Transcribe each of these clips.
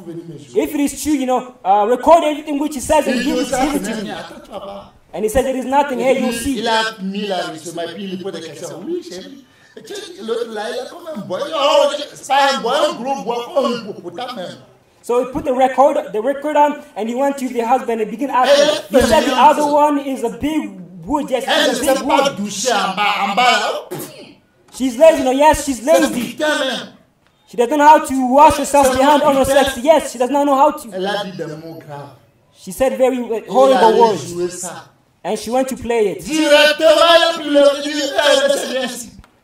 If it is true, record everything which he says and give it to me. And he says it is nothing. Hey, you'll see. Il a mis là, il pose des questions. Oui, chérie. L'autre là, il a comme un boy. C'est pas un boy, un gros boy, comme un hippopotame même. So he put the record on, and he went to the husband and began asking. He said the other one is a big wood. Yes, it's a big wood. She's lazy. Yes, she's lazy. She doesn't know how to wash herself behind on her sex. Yes, she does not know how to. Elle a dit des mots graves. She said very horrible words. And she went to play it.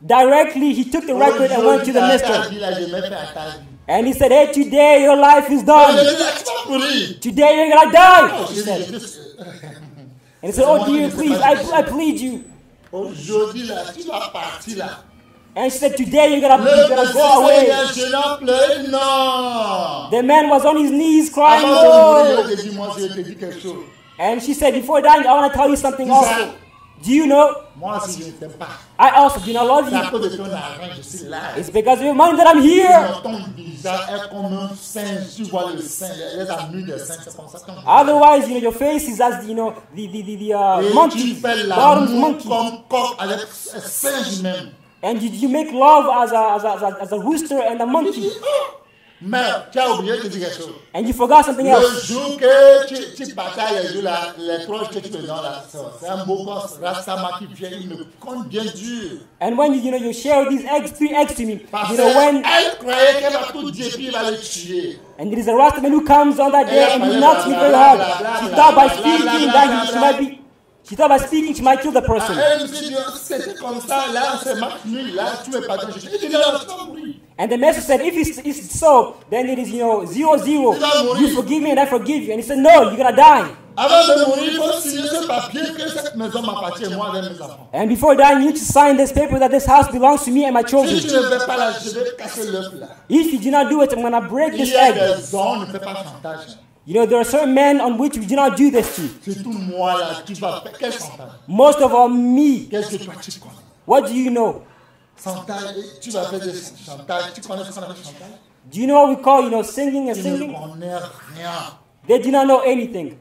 Directly, he took the record and went to the mister. And he said, hey, today your life is done. Today you're going to die. She said. And he said, oh dear, please, I plead you. And she said, today you're going to go away. The man was on his knees crying, no. And she said, before dying, I want to tell you something also. Do you know? I also do not love you. It's because of your money that I'm here. Otherwise, your face is as the monkey, bottom's monkey. And you make love as a rooster and a monkey. Mais tu as oublié de dire quelque chose. And you forgot something else. Le jour que tu batailles les trois que tu me donnes là, c'est un beau gosse, Rastama qui vient, il me compte bien dur. And when you share these three eggs to me, when elle croyait qu'elle va tout dire puis il va le tuer. And there is a Rastaman who comes on that day and he knocks me very hard. She thought by speaking that she might be. She thought by speaking she might kill the person. And the master said, if it's so, then it is 0-0. You forgive me and I forgive you. And he said, no, you're gonna die. And before dying, you need to sign this paper that this house belongs to me and my children. If you do not do it, I'm gonna break this egg. There are certain men on which we do not do this to. Most of all, me. What do you know? Do you know what we call, singing and singing? They do not know anything.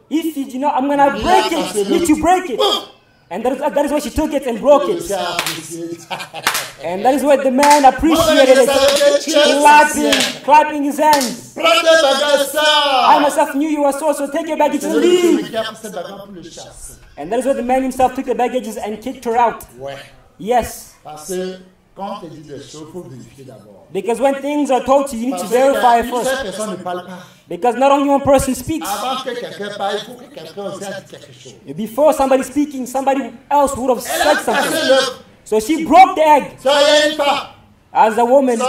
If you do not, I'm going to break it. You need to break it. And that is why she took it and broke it. And that is why the man appreciated it. Clapping his hands. I myself knew you were so take your baggage and leave. And that is why the man himself took the baggages and kicked her out. Yes. Because when things are told to you, you need to verify first. Because not only one person speaks. Before somebody speaking, somebody else would have said something. So she broke the egg. As a woman, her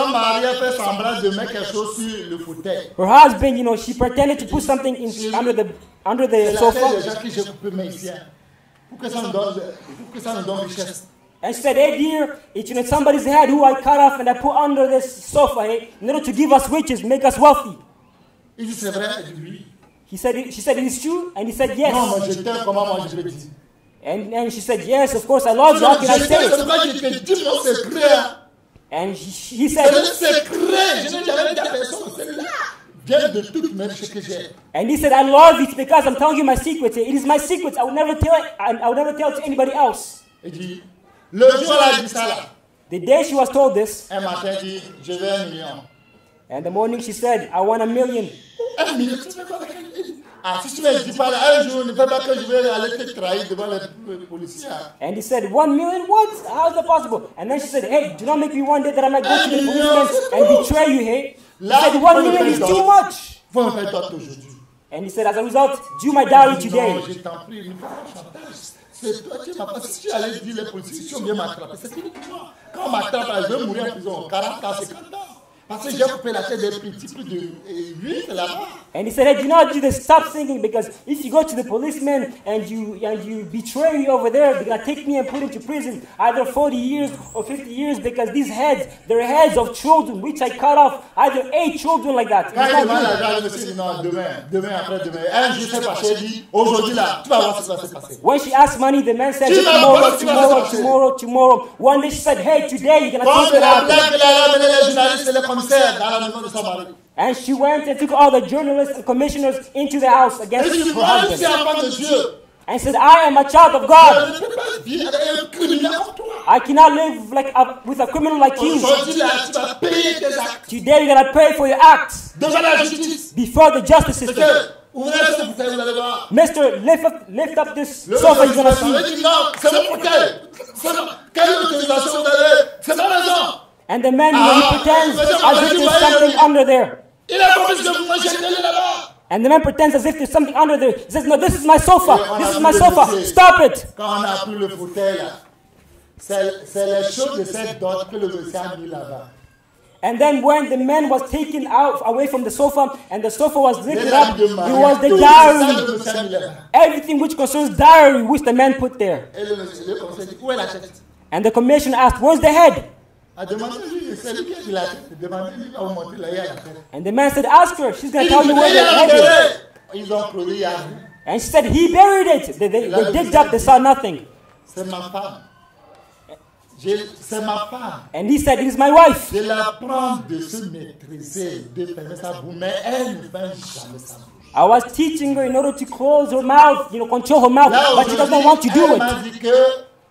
husband, she pretended to put something under the sofa. And she said, hey dear, it's somebody's head who I cut off and I put under this sofa, in order to give us riches, make us wealthy. She said, it is true? And he said, yes. And she said, yes, of course, I love you. How can I say it? And he said, and he said, I love it because I'm telling you my secrets. It is my secrets. I will never tell it. I will never tell it to anybody else. The day she was told this, and the morning she said, I want $1 million. And he said, 1 million? What? How is that possible? And then she said, hey, do not make me one day that I might go to the policeman and betray you, hey? He said, 1 million is too much. And he said, as a result, do my dowry today. C'est toi qui m'as pas. Si tu allais dire les policiers, si on vient m'attraper, c'est fini pour moi. Quand on m'attrape, je vais mourir en prison, 40 ans, 50 ans. Parce que j'ai coupé la tête des petits, plus de 8 là-bas. And he said, hey, do not do this. Stop singing, because if you go to the policeman and you betray me over there, they're going to take me and put into prison, either 40 years or 50 years, because these heads, they're heads of children, which I cut off, either 8 children like that. When she asked money, the man said, tomorrow. One day she said, hey, today you're going to take it out. commissaires dans la maison de son mari. And she went and took all the journalists and commissioners into the house against Elle dit, her moi, je suis husband. enfant de Dieu. And said, I am a child of Je God. ne peux pas vivre avec un criminel comme toi. I cannot live with a criminal like you. Aujourd'hui, là, tu vas payer tes actes Today you're going to pay for your acts devant la justice. before the justice C'est system. que, ouvrez ce fauteuil, vous allez voir. Mister, lift up this Le sofa you're going to monsieur see. dit, non, c'est mon fauteuil. Quelle autorisation vous avez? C'est ma maison. And the man, he pretends as if there's something under there. Il a compris que moi, j'ai allé là-bas. And the man pretends as if there's something under there. He says, no, this is my sofa. This is my sofa. Stop it. Quand on a pris le fauteuil, là, c'est les choses de cette dot que le monsieur a mis là-bas. And then when the man was taken out away from the sofa and the sofa was lifted up, it was the diary. Everything which concerns diary which the man put there. Et le commissaire dit, où est la tête? And the commissioner asked, where's the head? A demandé, c'est lui qui a dit la tête. Demandez-lui à vous montrer là, il y a la tête. And the man said, ask her. She's going to tell you where the head is. Ils ont creusé, il y a rien. And she said, he buried it. They digged up, they saw nothing. C'est ma femme. C'est ma femme. And he said, it is my wife. Je la prends de se maîtriser, de fermer sa bouche, mais elle ne ferme jamais sa bouche. I was teaching her in order to close her mouth, control her mouth, but she doesn't want to do Elle m'a it. dit que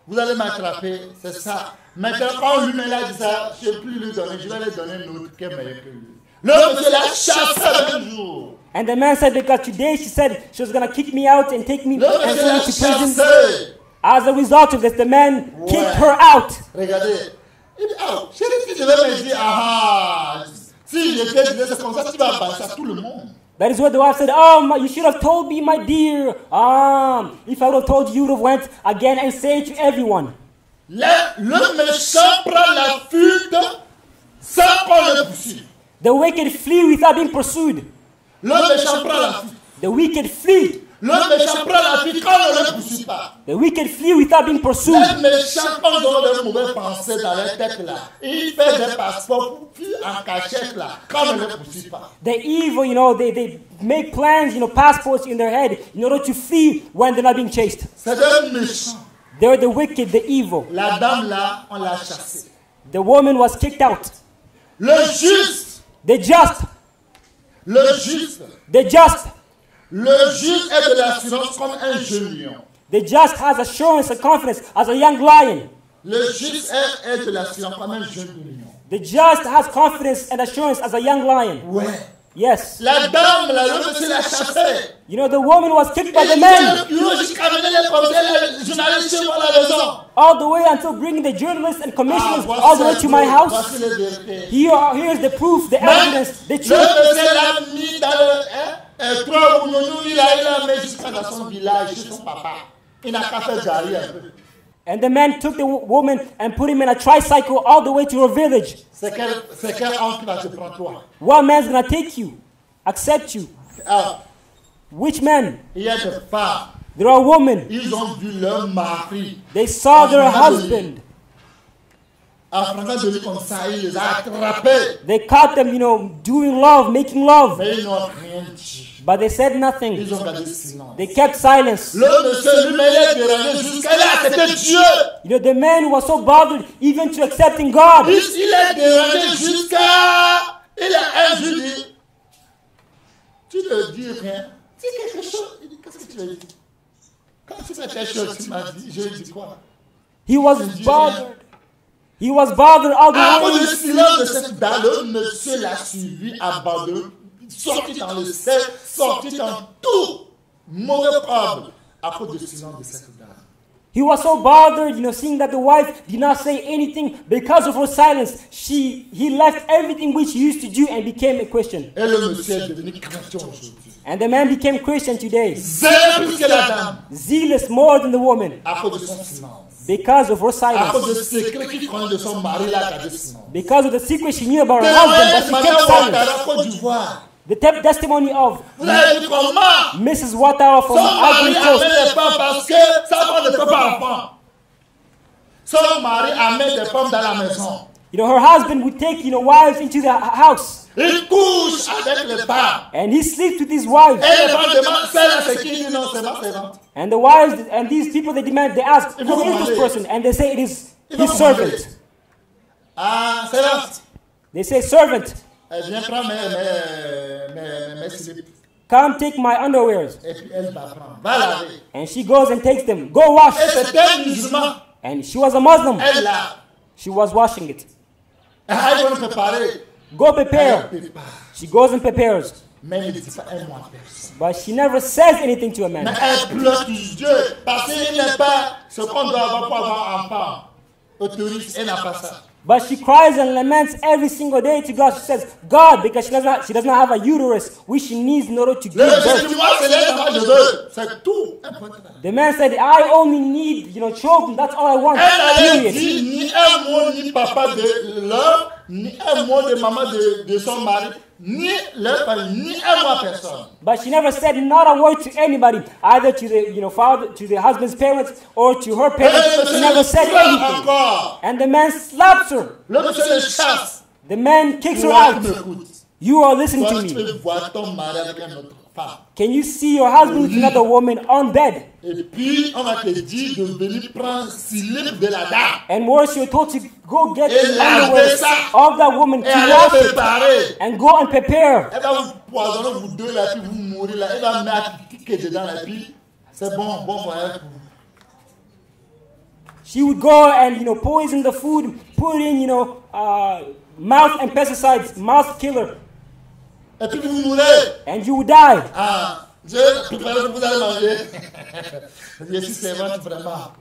vous allez m'attraper, c'est ça. Maintenant, quand lui-même a dit ça, je ne vais plus lui donner, je vais lui donner un autre qui est meilleur que lui. Le monsieur l'a chassé un jour. And the man said, because today she said she was going to kick me out and take me Le and monsieur send l'a me to prison. chassé. As a result of this, the man kicked her out. Regardez. Il dit, oh, je devais me dire, ah, si je te disais, c'est comme ça, tu vas avancer à tout le monde. That is what the wife said, you should have told me, my dear. If I would have told you, you would have went again and said to everyone. Le méchant prend la fuite sans qu'on le poursuive. The wicked flee without being pursued. Le méchant prend la fuite. The wicked flee. Le méchant prend la fuite quand on ne le poursuit pas. The wicked flee without being pursued. Les méchants, quand ils ont de mauvaises pensées dans leur tête là, ils font des passeports pour fuir en cachette là, quand on ne le poursuit pas. The evil, they make plans, passports in their head in order to flee when they're not being chased. C'est des méchants. They're the wicked, the evil. La dame là, on l'a chassée. The woman was kicked out. Le juste. The just. Le juste. The just. Le juste est de l'assurance comme un jeune lion. The just has assurance and confidence as a young lion. Le juste est de l'assurance comme un jeune lion. The just has confidence and assurance as a young lion. Ouais. Yes. La dame, le monsieur l'a chassée. The woman was kicked by the man. All the way until bringing the journalists and commissioners all the way to my house. Here's the proof, the evidence, the truth. And the man took the woman and put him in a tricycle all the way to her village. What man's going to take you, accept you? Which man? There are women. They saw their husband. They caught them, doing love, making love. But they said nothing. They kept silence. The man was so bothered even to accepting God. Tu ne dis rien. Dis quelque chose. Il dit, qu'est-ce que tu veux dire? Quand tu fais quelque chose, tu m'as dit, je dis quoi? He was bothered. He was bothered all the way. À cause du silence de cette dame, le monsieur l'a suivi, abandonné, sorti dans le ciel, sorti dans tout mauvais problème, à cause du silence de cette dame. He was so bothered, seeing that the wife did not say anything because of her silence. He left everything which he used to do and became a Christian. Et le monsieur est devenu chrétien aujourd'hui. And the man became Christian today. Zélé plus que la dame. Zealous more than the woman. À cause de son silence. Because of her À silence. cause du secret qu'il connaît de son mari là, qu'elle a dit silence. Because of the secret she knew about her husband, but she kept silence. The testimony of Mrs. Watara from Ivory Coast. Her husband would take, wives into the house. And he sleeps with his wives. And the wives and these people, they ask, who is this person? And they say it is his servant. They say, servant, viens prendre mes slips. come take my underwears. Et puis elle va prendre, va laver. And she goes and takes them. Go wash. Et c'était un musulman. And she was a Muslim. Elle lave. She was washing it. Elle va nous préparer. Go prepare. She goes and prepares. Mais elle ne dit pas un mot à personne. But she never says anything to a man. Mais elle pleure toujours Dieu. Parce qu'il n'est pas ce qu'on doit avoir pour avoir un enfant. Autorise, elle n'a pas ça. But she cries and laments every single day to God. She says, God, because she does not have a uterus, which she needs in order to give birth. C'est tout. The man said, I only need, children. That's all I want. Elle Period. dit ni un mot ni papa de l'homme, ni un mot de maman de son mari, ni leur famille, ni un mot à personne. But she never said not a word to anybody, either to the father, to the husband's parents, or to her parents. She never said anything. And the man slaps her. Le monsieur le chasse. The man kicks her Toi, out. tu m'écoutes. You are listening to Toi, tu me. peux voir ton mari avec une autre femme. Can you see your husband with another woman on bed? Et puis, on va te dire de venir prendre slip de la dame. And worse, you're told to go get Et the laver underwear ça. of that woman Et to elle wash va it préparer. and go and prepare. Elle va vous poisonner, vous deux là, puis vous mourir là. Elle va mettre ticket dedans là, puis c'est bon voyage pour vous. She would go and poison the food, put in mouth and pesticides, mouth killer, Et puis vous mourrez. and you would die. Ah, je prépare que vous allez manger. Je suis servante vraiment.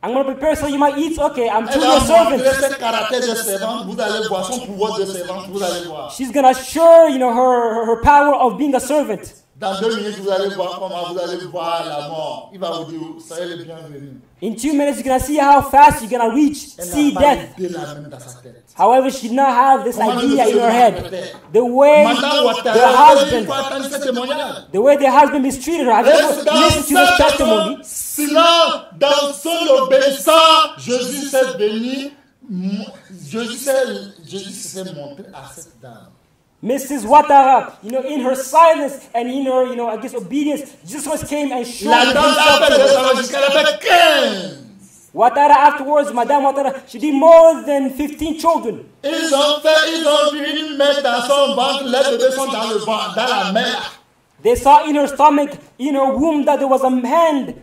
I'm going to prepare so you might eat. Okay, I'm Elle truly va a montrer servant. ce caractère de servante. Vous allez voir son pouvoir de servante. Vous allez voir. She's going to show her power of being a servant. Dans 2 minutes, vous allez voir comment vous allez voir la mort. Il va vous dire, soyez les bienvenus. In 2 minutes, you're going to see how fast you're going to reach, Elle see n'a pas death. l'idée là même dans sa tête. However, she did not have this Comment idea le in her head. servant The way Madame Ouattara, il faut attendre ce témoignage. the way the husband mistreated her. Have you ever listened to this testimony? Sinon, dans son obéissance, Jésus s'est venu, Jésus s'est montré à cette dame. Mrs. Ouattara, in her silence and in her, obedience, Jesus Christ came and showed La dame himself a to fait her. des travaux jusqu'à la fait 15. Ouattara afterwards, Madame Ouattara, she did more than 15 children. Ils ont vu une main dans son ventre, les bébés sont dans le ventre, dans la mer. They saw in her stomach, in her womb, that there was a hand.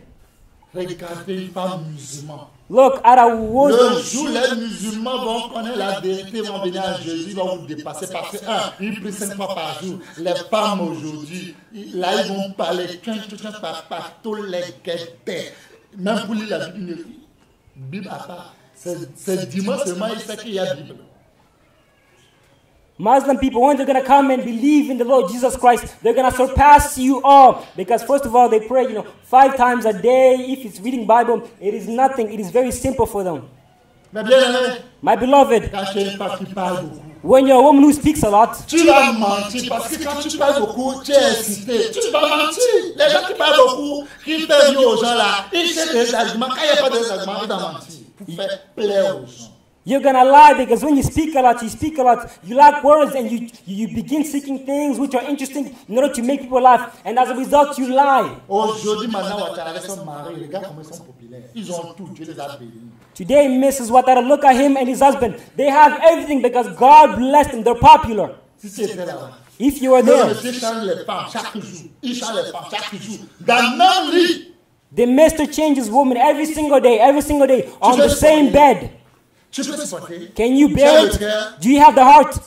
Regardez une femme musulmane. Look at a Le woman. jour où les musulmans vont connaître la vérité, vont venir à Jésus, ils vont vous dépasser parce que, ils prient 5 fois par jour. Les femmes aujourd'hui, là, ils vont parler par tous les guettes. Même pour lire la Bible, Bible à part. C'est dimanche seulement, il sait qu'il y a Bible. Muslim people, when they're going to come and believe in the Lord Jesus Christ, they're going to surpass you all. Because first of all, they pray, 5 times a day. If it's reading Bible, it is nothing. It is very simple for them. Mais bien aimé, My beloved, quand tu es une femme qui parle beaucoup, when you're a woman who speaks a lot, tu vas mentir parce que quand tu parles beaucoup, tu es excité. Tu vas mentir. Les gens qui parlent beaucoup, qui font mieux aux gens là, ils cherchent des arguments. Quand il n'y a pas de arguments, ils vont mentir pour faire plaire aux gens. you're going to lie because when you speak a lot, you lack words and you begin seeking things which are interesting in order to make people laugh. And as a result, you lie. Aujourd'hui, Madame Ouattara avec son mari, regarde comment ils sont populaires. Ils ont tout, Dieu les a bénis. Today, Mrs. Ouattara, look at him and his husband. They have everything because God blessed them. They're popular. Si tu étais là-bas, If you were le there, monsieur change les femmes chaque jour. Il change les femmes chaque jour. Dans le même lit. the Mr. changes women every single day, on the same bed. Tu peux supporter. Can you Tu bear as le it? cœur. Do you have the heart?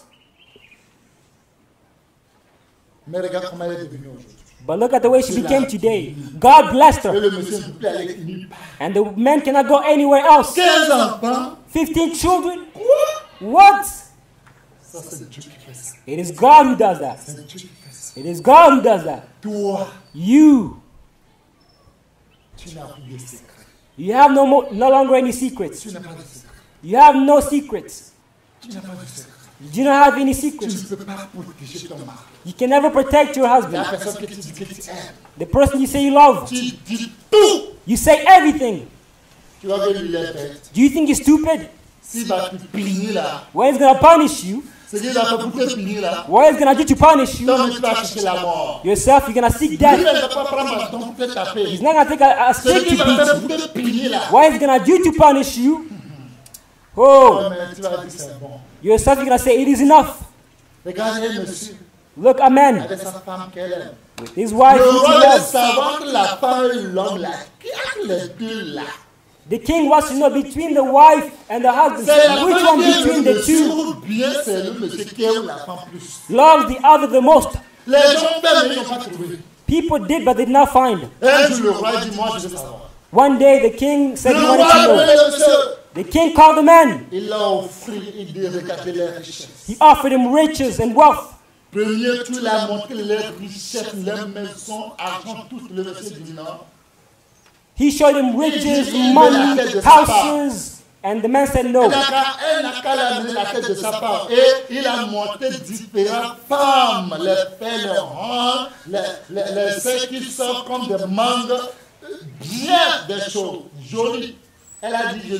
Mais regarde comment elle est devenue aujourd'hui. But look at the way she became today. God blessed Et her. le monsieur ne peut plus aller nulle part. And the man cannot go anywhere else. 15 enfants. 15 children? What? Ça, c'est Dieu qui fait ça. It is God who does that. C'est Dieu qui fait ça. It is God who does that. Toi, You tu n'as plus de secret. have no longer any secrets. Tu n'as pas de secret. You have no secrets. Tu n'as pas de secret. You do not have any Tu secrets. ne peux pas protéger ton mari. You can never protect your La husband. personne que tu dis que tu aimes. The person you say you love. Tu dis tout. You say everything. Tu vas venir lui tête. Do you think you're stupid? S'il va te punir là, What is going to punish you? c'est qu'il va pour te punir là. What is going to do to punish you? Donc tu vas chercher la mort. Yourself, you're going to seek Lui death. ne va pas prendre un bâton pour te taper. He's not going to take a C'est stick qu'il to va beat faire you. pour te punir là. What is going to do to punish you? Oh, Mais tu vas dire c'est bon. yourself you're going to say, it is enough. Regardez, monsieur, Look, a man avec sa femme qu'elle aime. with his wife, Le which he roi de loves. savoir que la femme et l'homme, là, qui a les deux là? The king wants to know between the wife and the husband, C'est la which femme one qui aime between le the monsieur two ou bien c'est le monsieur qui aime la femme plus. loves the other the most. Les gens peuvent, mais ils n'ont pas trouvé. People did, but they did not find. Un jour, le roi dit, moi, je veux savoir. One day, the king said he Le wanted roi to a know. donné le monsieur. The king called the man. Il l'a offert, il dit, regardez les richesses. He offered him riches and wealth. Premier, tu l'as montré les richesses, les maisons, argent, tout le monsieur dit non. He showed him riches, money, houses, and the man said no. Elle n'a qu'à l'amener la tête de sa part. Et il a montré différentes femmes, les fées, les ronds, les seins qui sortent comme des mangues, bien des choses jolies. Elle a dit, je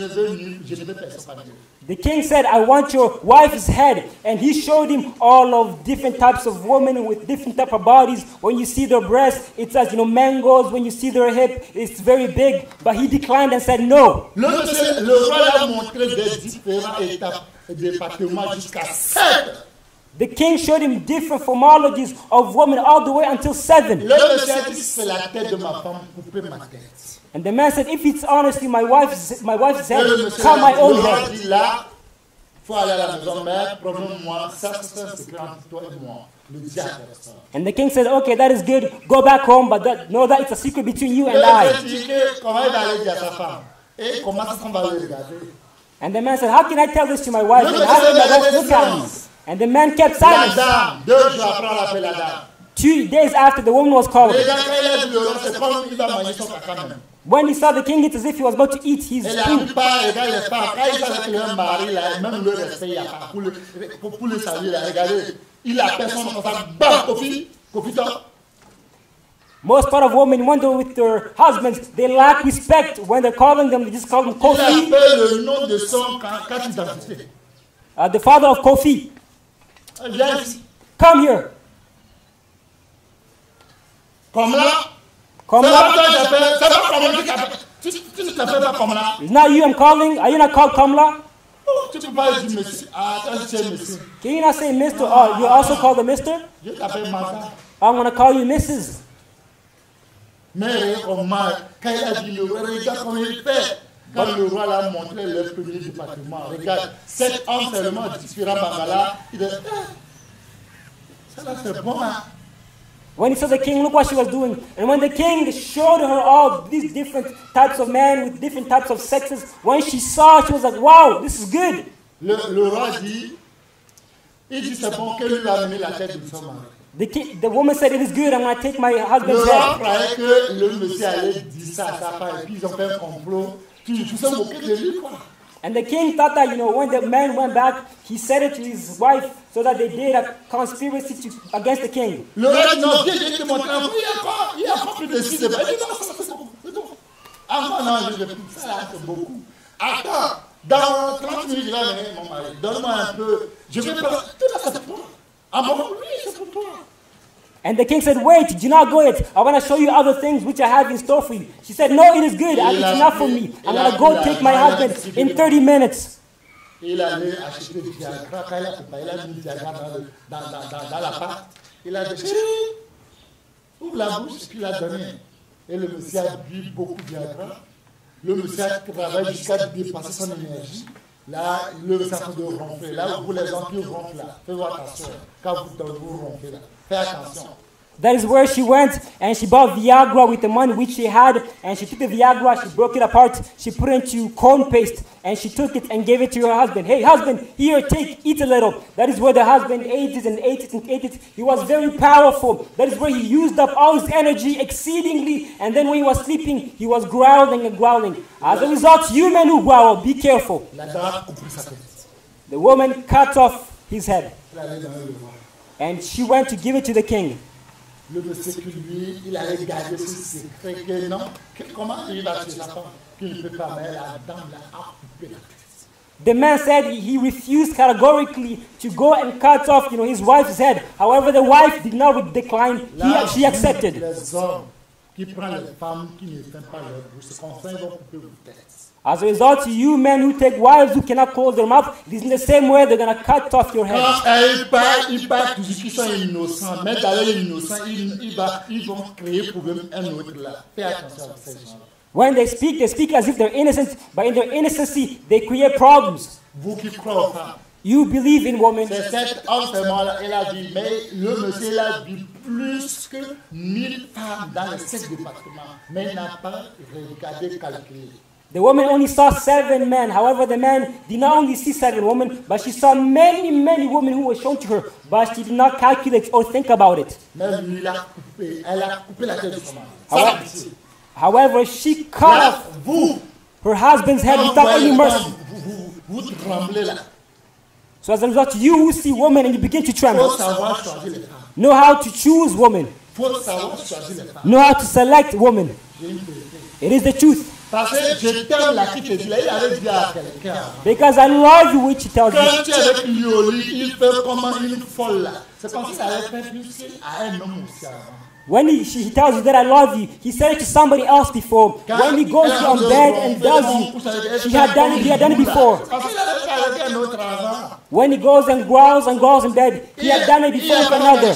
ne veux personne pas Dieu. The king said, I want your wife's head. And he showed him all of different types of women with different type of bodies. When you see their breasts, it says, mangoes. When you see their hip, it's very big. But he declined and said no. Le roi a montré des différentes étapes et départements jusqu'à 7. The king showed him different formologies of women all the way until 7. Le monsieur a dit, c'est la tête de ma femme, coupez ma tête. And the man said, if it's honestly my wife's head, Le monsieur cut my a own head. dit, là, il faut aller à la maison, mais promets-moi, ça c'est un secret entre toi et moi. Le diable. And the king said, okay, that is good. Go back home, but know that it's a secret between you and I. Comment il va aller dire à sa femme? Et comment est-ce qu'on va le regarder? And the man said, how can I tell this to my wife? And how can I look at me? And the man kept La silence. dame, 2 jours après, on l'appelle la dame. 2 days after, the woman was called. Les gars, quand il a vu le roi, c'est comme il va manger son caca même. When he saw the king, it's as if he was about to eat his Et la food. plupart, regarde les femmes, quand ils sont avec leur mari, là, même le respect, il n'y a pas pour le saluer, là, regardez, il a personne comme ça, bam, Kofi, top. Most part of women, when they're with their husbands, they lack respect. When they're calling them, they just call them Il Kofi, appelle le nom de son carte d'identité. the father of Kofi. Viens ici. Come here. Comme là. Come C'est here. pas toi qui t'appelles, c'est pas comme là qui t'appelle. Tu ne t'appelles pas comme là. It's not you I'm calling. Are you not called Kamla? Oh, tu ne peux pas dire monsieur. Ah, toi tu es monsieur. Can you not say Mr.? Oh, you also call the Mr.? Je t'appelle madame. I'm going to call you Mrs. Mais comment, quand il a dit le roi, regarde comment il fait. Quand le roi l'a montré le premier département, regarde, 7 hommes seulement différents Bangala, il dit, ça là c'est bon, hein. When he saw the king, look what she was doing. And when the king showed her all these different types of men with different types of sexes, when she saw, she was like, wow, this is good. Le roi dit, il dit c'est bon que lui va amener la tête de son mari. The woman said, it is good, I'm going to take my Le husband's roi head. croyait que le monsieur allait dire ça à sa femme, et puis ils ont fait un complot. Tu sais moquer de lui, quoi. And the king thought that, when the man went back, he said it to his wife so that they did a conspiracy against the king. Le roi dit, non, viens, je vais te montrer encore, il y a encore plus de 6 de il dit, non, ça, c'est bon, c'est bon. Encore, non, je vais plus, ça là, c'est beaucoup. Attends, dans 30 minutes, je vais amener mon mari, donne-moi un peu, je vais pas, tout ça, c'est pour toi. Ah bon, oui, c'est pour toi. And the king said, wait, do not go yet. I want to show you other things which I have in store for you. She said, no, it is good. It's enough for me. I'm going to go take my husband in 30 minutes. Il allait acheter du Viagra, quand il a mis du Viagra dans la pâte, il a dit, chérie, ouvre la bouche, et puis il a donné. Et le monsieur a bu beaucoup de Viagra. Le monsieur a travaillé jusqu'à dépasser son énergie. Là, le cerveau de ronfler. Là, pour les gens qui ronflent, là, faites attention. Quand vous ronflez, là, faites attention. That is where she went, and she bought Viagra with the money which she had, and she took the Viagra, she broke it apart, she put it into corn paste, and she took it and gave it to her husband. Hey, husband, here, take, eat a little. That is where the husband ate it and ate it and ate it. He was very powerful. That is where he used up all his energy exceedingly, and then when he was sleeping, he was growling and growling. As a result, you men who growl, be careful. The woman cut off his head, and she went to give it to the king. Le monsieur qui lui, il allait garder ce secret que non, comment il va tuer sa femme, qu'il ne peut pas, mais la dame l'a coupé la tête. The man said he refused categorically to go and cut off, his wife's head. However, the wife did not decline. She accepted. Les hommes, qui prend les femmes qui ne ferment pas leur bouche, c'est comme ça ils vont couper vos têtes. As a result, you men who take wives who cannot close their mouth, it is in the same way they're going to cut off your head. Quand ils parlent toujours qu'ils sont innocents, mais d'ailleurs innocents, ils vont créer problème un autre là. Fais attention à ces gens. When they speak as if they're innocent, but in their innocency, they create problems. Vous qui croyez aux femmes. You believe in women. C'est cet homme-là, il a dit, mais le monsieur il a dit plus que 1000 femmes dans les 7 départements, mais il n'a pas regardé, calculé. The woman only saw 7 men. However, the man did not only see 7 women, but she saw many, many women who were shown to her, but she did not calculate or think about it. Même lui, elle a coupé la tête de son mari. However, she cut off her husband's head without any mercy. Vous tremblez là. So as a result, you who see women and you begin to tremble, know how to choose women, know how to select women. It is the truth. Parce que je t'aime là qui te dit là, il avait dit à quelqu'un. Because I love you, which he tells you. Quand tu es avec lui au lit, il fait comme une folle là. C'est comme s'il avait fait plus à un homme aussi avant. When he tells you that I love you, he said it to somebody else before. When he goes on bed and does you, he had done it before. When he goes and growls in bed, he had done it before with another.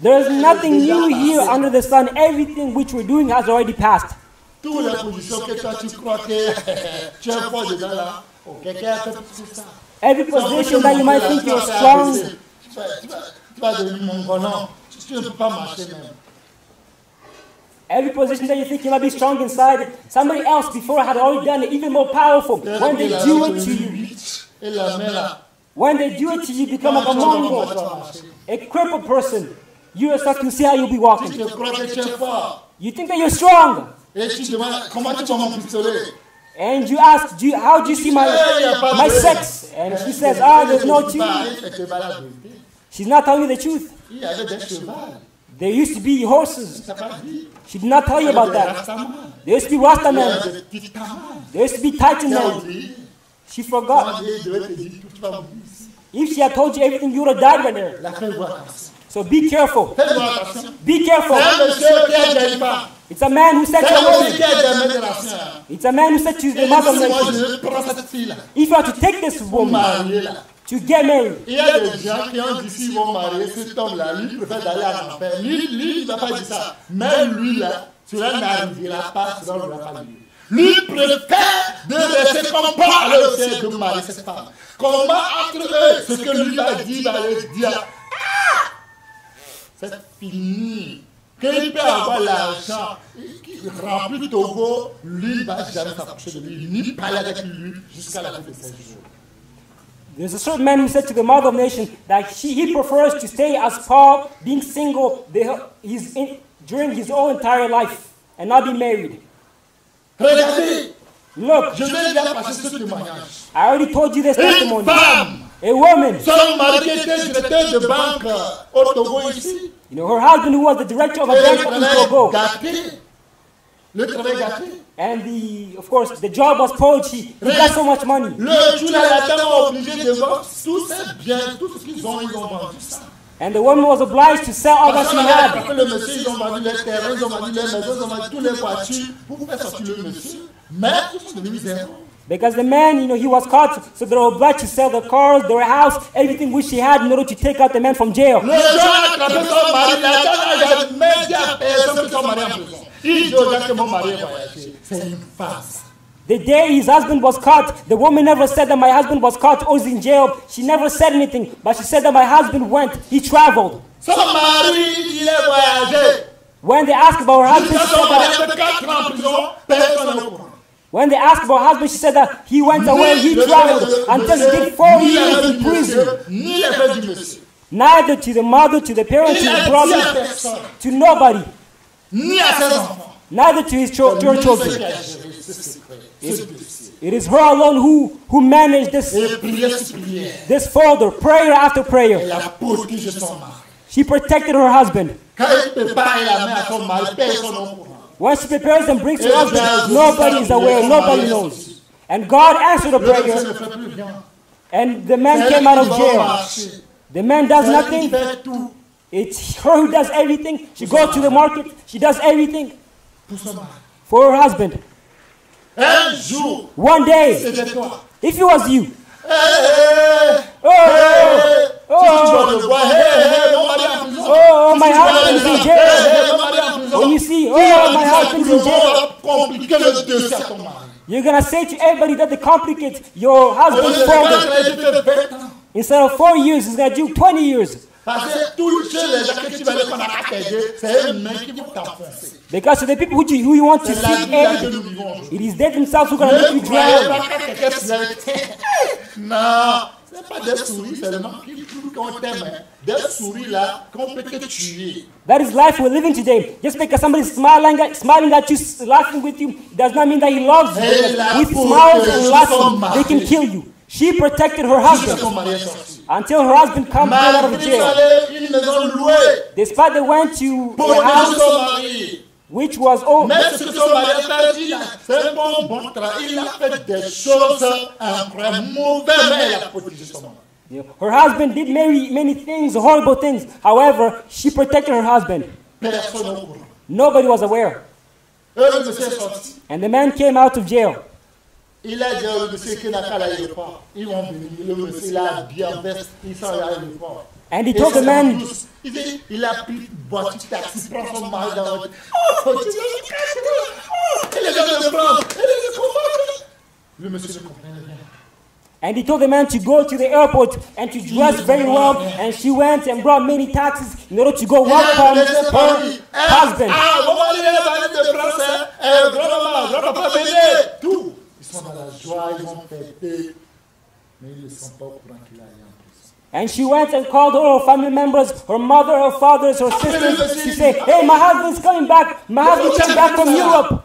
There is nothing new here under the sun. Everything which we're doing has already passed. Every position that you might think you're strong, every position that you think you might be strong inside, somebody else before had already done it, even more powerful. When they do it to you, you become like a Mongol, a crippled person. You yourself can see how you'll be walking. You think that you're strong. And you ask, how do you see my sex? And she says, there's no truth. She's not telling you the truth. There used to be horses. She did not tell you about that. There used to be Rasta men. There used to be Titan men. She forgot. If she had told you everything, you would have died right there. So be careful. Be careful. It's a man who said to a woman. It's a man who said to the mother of the nation, if you are to take this woman to get married. Il y a des gens qui ont dit s'ils vont marier cet homme-là, lui préfère d'aller en enfer. Lui, il ne va pas dire ça. Mais lui, là, cela n'arrivera pas, cela ne va pas lui. Lui préfère de rester comme Paul le de marier cette femme. Comment entre eux, ce que lui va dire, va leur dire, c'est fini. Qu'il peut avoir l'argent qui remplit Togo, lui ne va jamais s'approcher de lui, ni parler avec lui jusqu'à la fin de ses jours. There's a certain man who said to the mother of the nation that he prefers to stay as Paul, being single during his whole entire life and not be married. Regardez, look, I already told you this testimony. A woman, you know, her husband who was the director of a bank in Togo. And of course, the job was poetry. He got so much money. And the woman was obliged to sell all that she had. Because the man, you know, he was caught, so they were obliged to sell the cars, their house, everything which she had in order to take out the man from jail. The day his husband was caught, the woman never said that my husband was caught or is in jail. She never said anything, but she said that my husband went, he traveled. When they asked about her husband, she said that when they asked about her husband, she said that he went away, he traveled until he did 4 years in prison. Neither to the mother, to the parents, to the brother, to nobody. Neither to his children. It is her alone who managed this folder, prayer after prayer. She protected her husband. When she prepares and brings her husband, nobody is aware, nobody knows. And God answered the prayer, and the man came out of jail. The man does nothing. It's her who does everything. She goes to the market. She does everything for her husband. One day, if it was you, my husband is in jail. When you see, my husband is in jail, you're going to say to everybody that they complicate your husband's problem. Instead of 4 years, he's going to do 20 years. Because to the people who you want to seek aid, it is they themselves who are going to make you drown. Non, ce n'est pas des souris seulement qu'on t'aime. Des souris là qu'on peut te tuer. That is life we're living today. Just because somebody is smiling at you, laughing with you, does not mean that he loves you. With smiles and laughing, they can kill you. She protected her husband until her husband comes out of jail. Despite they went to a house which was old. Her husband did many things, horrible things. However, she protected her husband. Nobody was aware. And the man came out of jail. Il a dit au monsieur qui n'a qu'à l'aéroport. Ils vont venir, le monsieur là, bien veste, il sort à l'aéroport. And he told the man, il a pris voiture taxi, prend son mari dans la voiture. Il est dans le France. Le monsieur ne comprenait rien. And he told the man to go to the airport and to dress very well. And she went and brought many taxis in order to go welcome her husband. Ils sont dans la joie, ils vont fêter, mais ils ne sont pas au courant qu'il a rien en prison. And she went and called all her family members, her mother, her fathers, her sisters. She said, hey, my husband's coming back. My husband came back from Europe.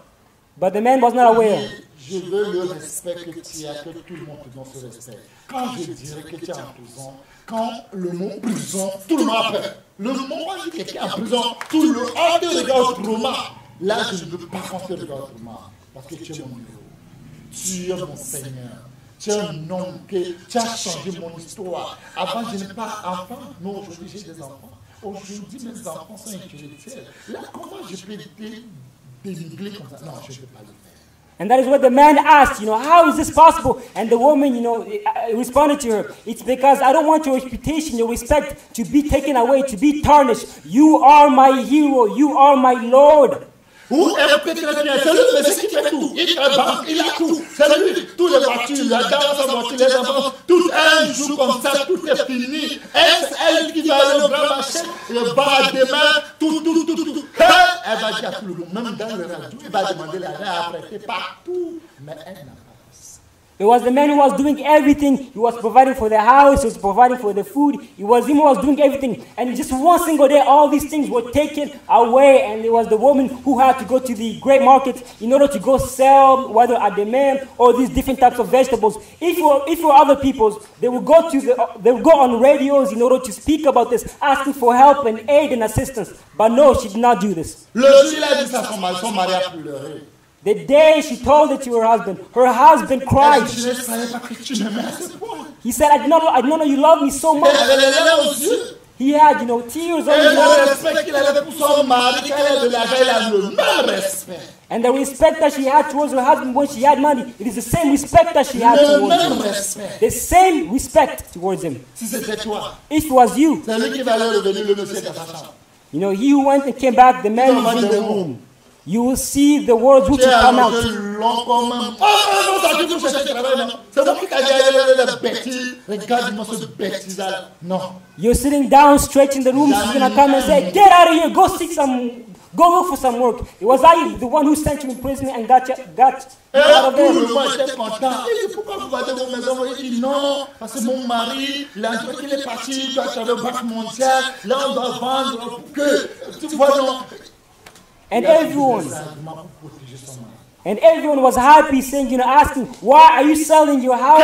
But the man was not aware. Je veux le respect que tu as, que tout le monde te donne ce respect. Quand je dirais que tu es en prison, quand le mot prison, tout le monde a peur. Le moment où quelqu'un est en prison, tout le monde te regarde autrement. Là, je ne veux pas qu'on te regarde autrement. Parce que tu es mon héros. Tu es mon Seigneur. Tu es un homme qui tu as changé mon histoire. Avant, je n'ai pas d'enfants. Mais aujourd'hui, j'ai des enfants. Aujourd'hui, mes enfants sont intellectuels. Là, comment je peux dénigrer comme ça? Non, je ne peux pas le faire. And that is what the man asked, how is this possible? And the woman, responded to her, it's because I don't want your reputation, your respect to be taken away, to be tarnished. You are my hero. You are my Lord. Où est Pétrien? C'est lui, mais c'est qui fait tout. Il fait banque, il a tout. C'est lui, toutes les voitures, la dame, sa voiture, les enfants, tout un jour comme ça, tout est fini. Est-ce elle qui va aller au grand marché, le bar demain, tout. Elle va dire à tout le monde, même dans le radio, elle va demander l'argent à prêter partout. Mais elle n'a pas. It was the man who was doing everything. He was providing for the house, he was providing for the food. It was him who was doing everything. And just one single day, all these things were taken away. And it was the woman who had to go to the great market in order to go sell, whether at the man or these different types of vegetables. If it were other people's, they would go on radios in order to speak about this, asking for help and aid and assistance. But no, she did not do this. Le jour il a dit ça, son mari a pleuré. The day she told it to her husband cried. He said, I did not know you love me so much. He had, tears on his eyes. And the respect that she had towards her husband when she had money, it is the same respect that she had towards him. The same respect towards him. If it was you, he who went and came back, the man is in the room. You will see the words which will come out. You're sitting down, stretching the room. She's going to come and say, get out of here, go look for some work. It was I, the one who sent you in prison and got out of there. Non, parce que mon mari, l'endroit qu'il est parti, il doit faire le banque mondiale, là on doit vendre que, tu vois, non. And everyone was happy, saying, asking, why are you selling your house?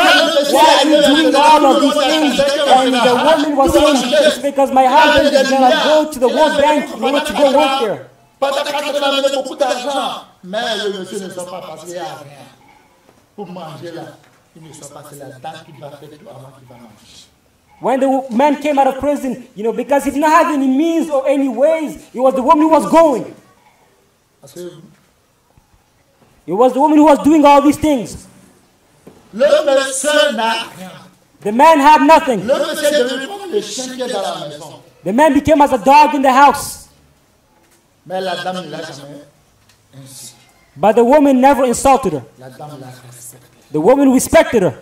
Why are you doing all of these things? And the woman was saying, it's because my husband is going to go to the World Bank in order to go work there. Beaucoup d'argent, mais le monsieur ne sort pas parce qu'il n'y a rien. Pour manger là, il ne sort pas, c'est la dame qui va faire tout avant qu'il va manger. When the man came out of prison, because he did not have any means or any ways, it was the woman who was going. It was the woman who was doing all these things. The man had nothing. The man became as a dog in the house. But the woman never insulted her. The woman respected her.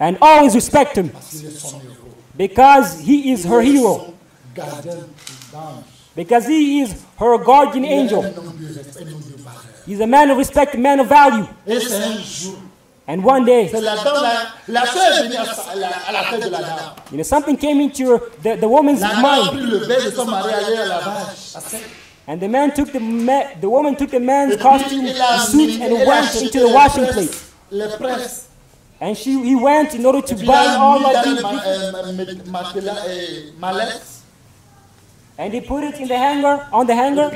And always respect him. Because he is her hero. Because he is her guardian angel. He's a man of respect, a man of value. And one day, something came into the woman's mind. And the woman took the man's costume, suit, and went into the washing place. And he went in order to buy all of these. And he put it in the hanger, on the hanger.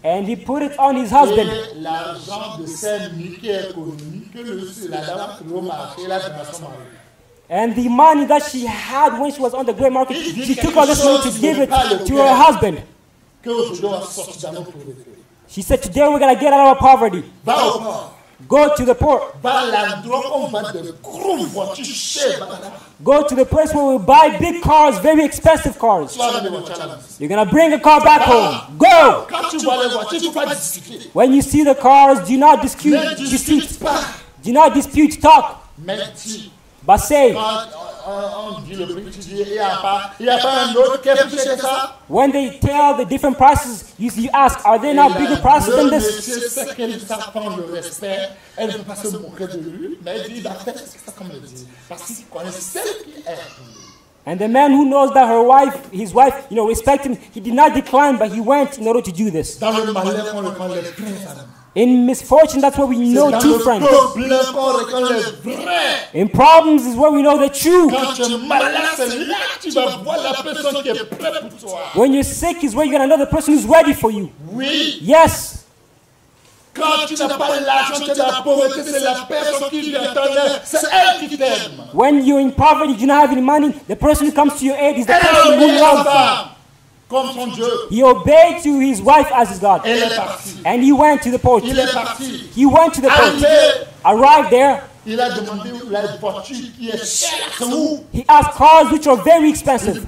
And he put it on his husband. And the money that she had when she was on the gray market, she took all this money to give it to her husband. She said, today we're going to get out of poverty. Go to the poor. Go to the place where we buy big cars, very expensive cars. You're going to bring a car back home. Go! When you see the cars, do not dispute. Do not dispute, talk. But say, when they tell the different prices, you ask, are there not bigger prices than this? And the man who knows that his wife, respect him, he did not decline, but he went in order to do this. In misfortune, that's where we know true friends. In problems is where we know the true. When you're sick is where you're going to know the person who's ready for you. Yes. When you're in poverty, you don't have any money, the person who comes to your aid is the person who loves you. He obeyed to his wife as his God. And he went to the port. He went to the port. Arrived there. He asked cars which are very expensive.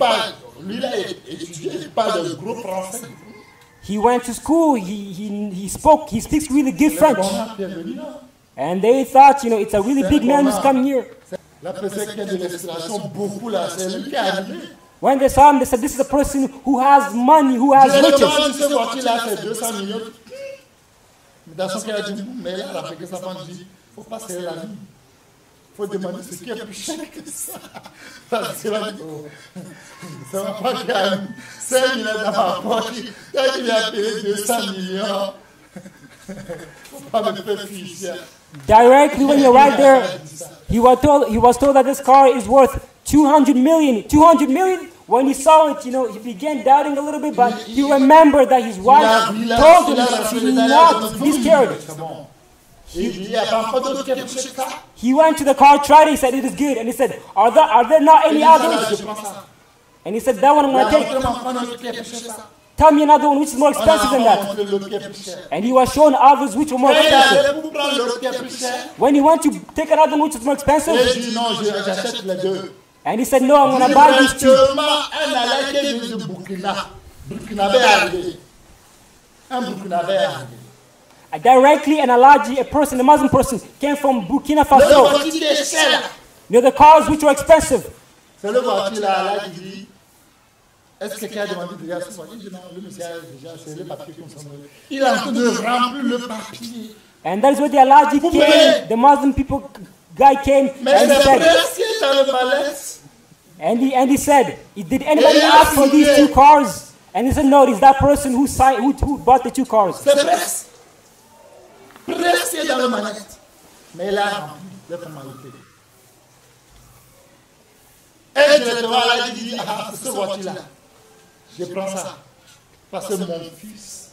He went to school. He speaks really good French. And they thought, it's a really big man who's come here. When they saw him, they said, this is a person who has money, who has riches. Directly when you arrived there, he was told that this car is worth 200 million. 200 million? When he saw it, he began doubting a little bit, but he remembered that his wife told him that she did not miscarry it. He went to the car, tried it, he said, it is good. And he said, are there not any others? And he said, that one I'm going to take. Tell me another one which is more expensive than that. And he was shown others which were more expensive. When he went to take another one which is more expensive, and he said, no, I'm going to buy these two. Directly an analogy, a Muslim person, came from Burkina Faso. The cars which were expensive. Est-ce que quelqu'un a demandé déjà ce soir? Non, le monsieur a déjà c'est le papier comme ça. Il est en train de remplir le papier. And that is where the analogy came. The Muslim guy came and said, and he said, did anybody ask for these two cars? And he said, no, it's that person who bought the two cars. C'est presque dans le manette. Mais il a rempli les formalités. Et directement là, il dit, ah, ce voiture-là. Je prends ça, parce que mon fils,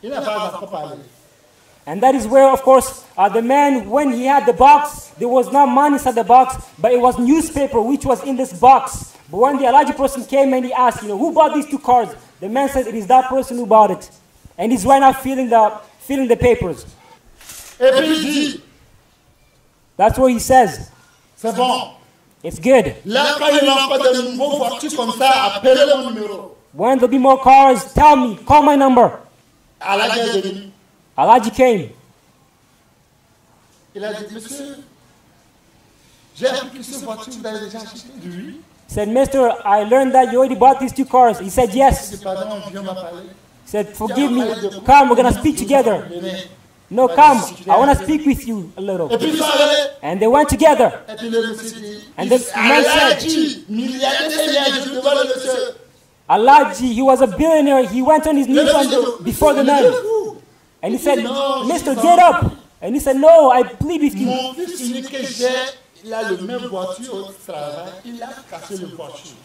il n'a pas encore parlé. And that is where, of course, the man, when he had the box, there was not money inside the box, but it was newspaper which was in this box. But when the Elijah person came and he asked, who bought these 2 cars? The man said, it is that person who bought it. And he's right now feeling the papers. Et puis il dit, that's what he says. C'est bon. It's good. Là, quand il y a encore de nouveaux voitures comme ça, appelez mon numéro. When there'll be more cars, tell me, call my number. Elijah came. Il a dit, monsieur, j'ai appris que cette voiture, vous avez déjà acheté? Oui. He said, Mister, I learned that you already bought these 2 cars. He said, yes. He said, forgive me. Come, we're going to speak together. No, come. I want to speak with you a little. And they went together. And the man said, Elijah, he was a billionaire. He went on his knees before the man. And he said, Mister, get up. And he said, no, I plead with you. Il a le même voiture au travail, il a cassé le voiture.